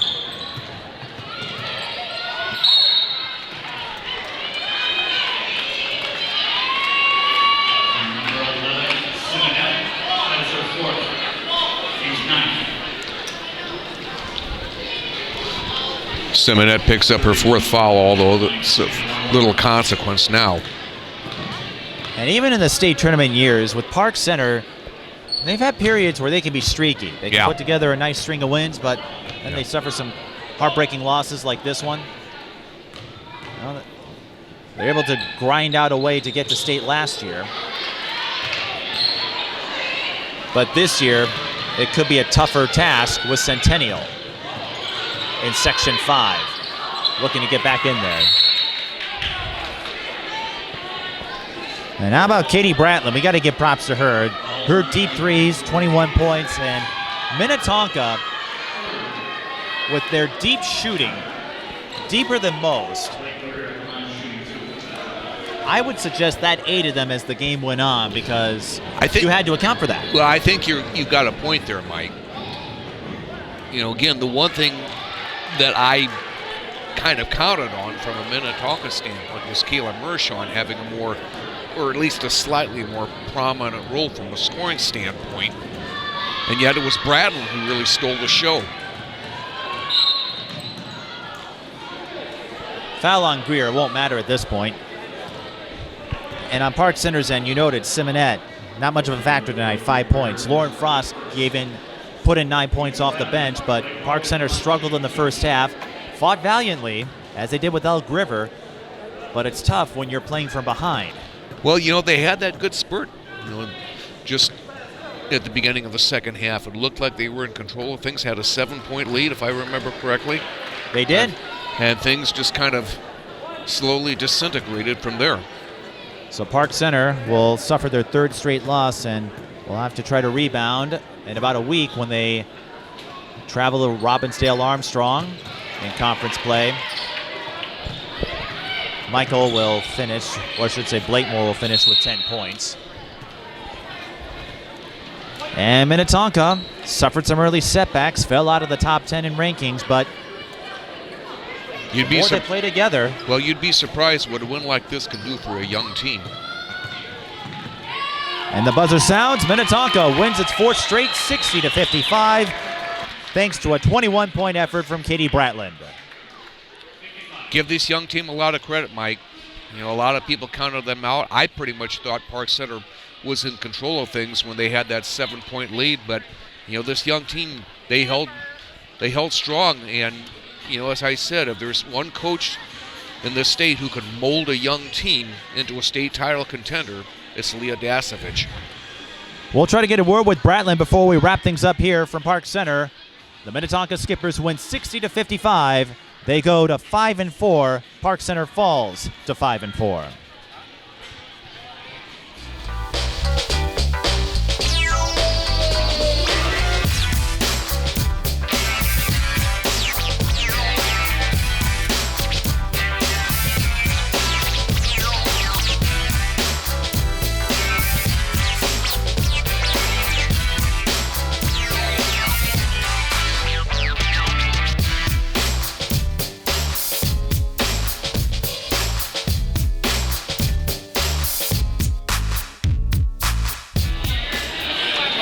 D: Seminette picks up her 4th foul, although it's of little consequence now.
A: And even in the state tournament years, with Park Center, they've had periods where they can be streaky. They can put together a nice string of wins, but then they suffer some heartbreaking losses like this one. They're able to grind out a way to get to state last year. But this year, it could be a tougher task with Centennial in Section 5, looking to get back in there. And how about Katie Bratlin? We got to give props to her. Her deep threes, 21 points, and Minnetonka with their deep shooting, deeper than most. I would suggest that aided them as the game went on because you had to account for that.
D: Well, I think you've got a point there, Mike. Again, the one thing that I kind of counted on from a Minnetonka standpoint was Kayla Mershon having a more or at least a slightly more prominent role from a scoring standpoint. And yet it was Bradley who really stole the show.
A: Foul on Greer won't matter at this point. And on Park Center's end, you noted Simonette, not much of a factor tonight, 5 points. Lauren Frost put in 9 points off the bench, but Park Center struggled in the first half, fought valiantly, as they did with Elk River, but it's tough when you're playing from behind.
D: Well, they had that good spurt, just at the beginning of the second half. It looked like they were in control of things, had a 7-point lead, if I remember correctly.
A: They did.
D: And things just kind of slowly disintegrated from there.
A: So Park Center will suffer their third straight loss and will have to try to rebound in about a week when they travel to Robbinsdale Armstrong in conference play. Michael will finish, or I should say Blakemore will finish with 10 points. And Minnetonka suffered some early setbacks, fell out of the top 10 in rankings, but they play together.
D: Well, you'd be surprised what a win like this can do for a young team.
A: And the buzzer sounds. Minnetonka wins its fourth straight, 60-55, thanks to a 21-point effort from Katie Bratland.
D: Give this young team a lot of credit, Mike. A lot of people counted them out. I pretty much thought Park Center was in control of things when they had that 7-point lead, but this young team, they held strong. And as I said, if there's one coach in this state who can mold a young team into a state title contender, it's Leah Dasovich.
A: We'll try to get a word with Bratland before we wrap things up here from Park Center. The Minnetonka Skippers win 60-55. They go to 5-4. Park Center falls to 5-4.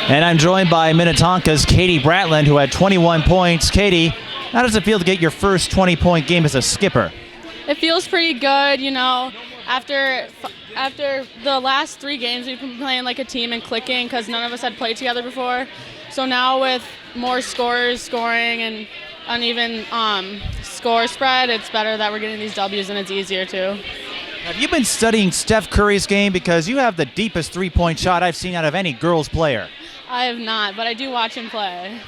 A: And I'm joined by Minnetonka's Katie Bratland, who had 21 points. Katie, how does it feel to get your first 20-point game as a skipper?
E: It feels pretty good, After the last 3 games, we've been playing like a team and clicking because none of us had played together before. So now with more scorers scoring and uneven score spread, it's better that we're getting these W's and it's easier too.
A: Have you been studying Steph Curry's game? Because you have the deepest three-point shot I've seen out of any girls player.
E: I have not, but I do watch him play.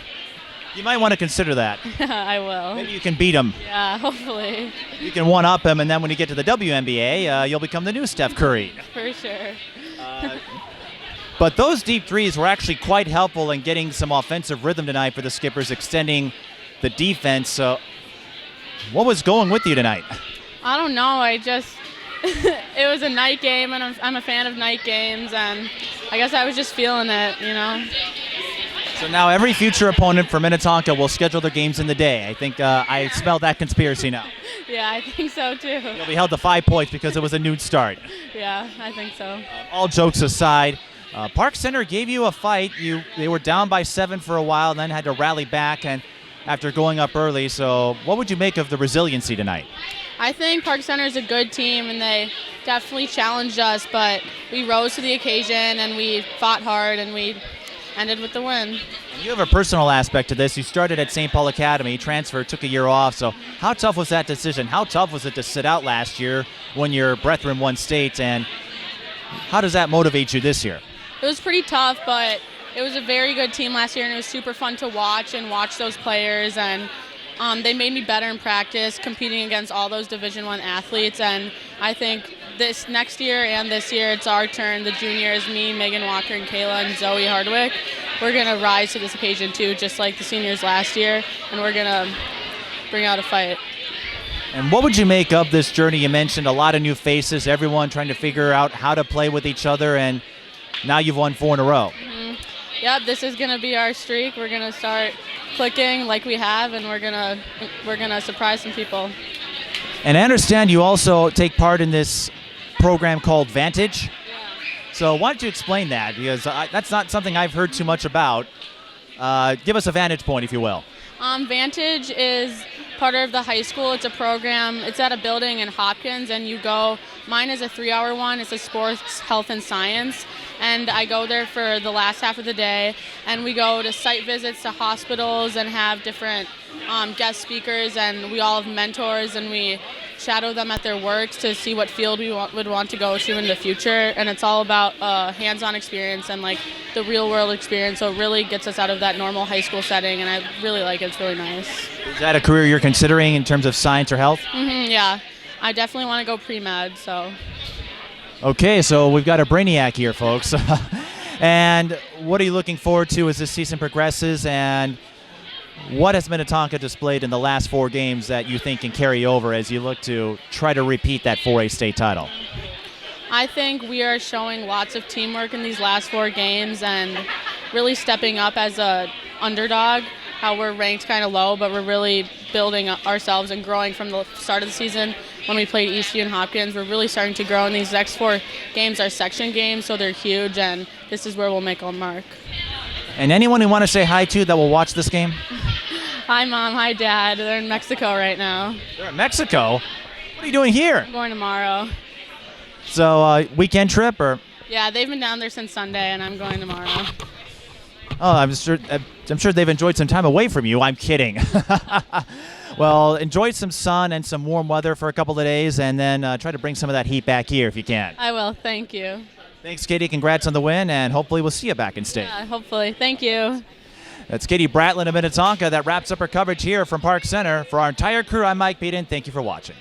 A: You might want to consider that.
E: I will.
A: Maybe you can beat him.
E: Yeah, hopefully.
A: You can one-up him, and then when you get to the WNBA, you'll become the new Steph Curry.
E: For sure.
A: But those deep threes were actually quite helpful in getting some offensive rhythm tonight for the Skippers, extending the defense. So what was going with you tonight?
E: I don't know. It was a night game, and I'm a fan of night games, and I guess I was just feeling it,
A: So now every future opponent for Minnetonka will schedule their games in the day. I think I smell that conspiracy now.
E: Yeah, I think so too.
A: You'll be held to 5 points because it was a noon start.
E: Yeah, I think so.
A: All jokes aside, Park Center gave you a fight. They were down by 7 for a while, then had to rally back and after going up early. So what would you make of the resiliency tonight?
E: I think Park Center is a good team, and they definitely challenged us, but we rose to the occasion, and we fought hard, and we ended with the win.
A: You have a personal aspect to this. You started at St. Paul Academy, transferred, took a year off. So how tough was that decision? How tough was it to sit out last year when your brethren won state, and how does that motivate you this year?
E: It was pretty tough, but it was a very good team last year, and it was super fun to watch those players, and they made me better in practice, competing against all those Division I athletes, and I think this next year and this year it's our turn. The juniors, me, Megan Walker, and Kayla, and Zoe Hardwick, we're going to rise to this occasion too, just like the seniors last year, and we're going to bring out a fight.
A: And what would you make of this journey? You mentioned a lot of new faces, everyone trying to figure out how to play with each other, and now you've won 4 in a row.
E: Mm-hmm. Yep, this is going to be our streak. We're going to start clicking like we have, and we're gonna surprise some people.
A: And I understand you also take part in this program called Vantage. So why don't you explain that? Because that's not something I've heard too much about. Give us a vantage point, if you will.
E: Vantage is part of the high school. It's a program. It's at a building in Hopkins, and you go. Mine is a 3-hour one. It's a sports, health, and science. And I go there for the last half of the day, and we go to site visits to hospitals and have different guest speakers, and we all have mentors, and we shadow them at their works to see what field we would want to go to in the future. And it's all about hands-on experience and like the real-world experience, so it really gets us out of that normal high school setting, and I really like it. It's really nice.
A: Is that a career you're considering in terms of science or health?
E: Yeah, I definitely want to go pre-med, so.
A: Okay, so we've got a brainiac here, folks. And what are you looking forward to as this season progresses, and what has Minnetonka displayed in the last 4 games that you think can carry over as you look to try to repeat that 4A state title?
E: I think we are showing lots of teamwork in these last 4 games and really stepping up as a underdog. How we're ranked kind of low, but we're really building ourselves and growing from the start of the season. When we played Eastview and Hopkins, we're really starting to grow in these next 4 games. Our section games, so they're huge, and this is where we'll make our mark.
A: And anyone who want to say hi to that will watch this game?
E: Hi, Mom. Hi, Dad. They're in Mexico right now.
A: They're in Mexico? What are you doing here?
E: I'm going tomorrow.
A: So, weekend trip or?
E: Yeah, they've been down there since Sunday, and I'm going tomorrow.
A: Oh, I'm sure they've enjoyed some time away from you. I'm kidding. Well, enjoy some sun and some warm weather for a couple of days, and then try to bring some of that heat back here if you can.
E: I will. Thank you.
A: Thanks, Katie. Congrats on the win, and hopefully we'll see you back in state.
E: Yeah, hopefully. Thank you.
A: That's Katie Bratland of Minnetonka. That wraps up our coverage here from Park Center. For our entire crew, I'm Mike Peden. Thank you for watching.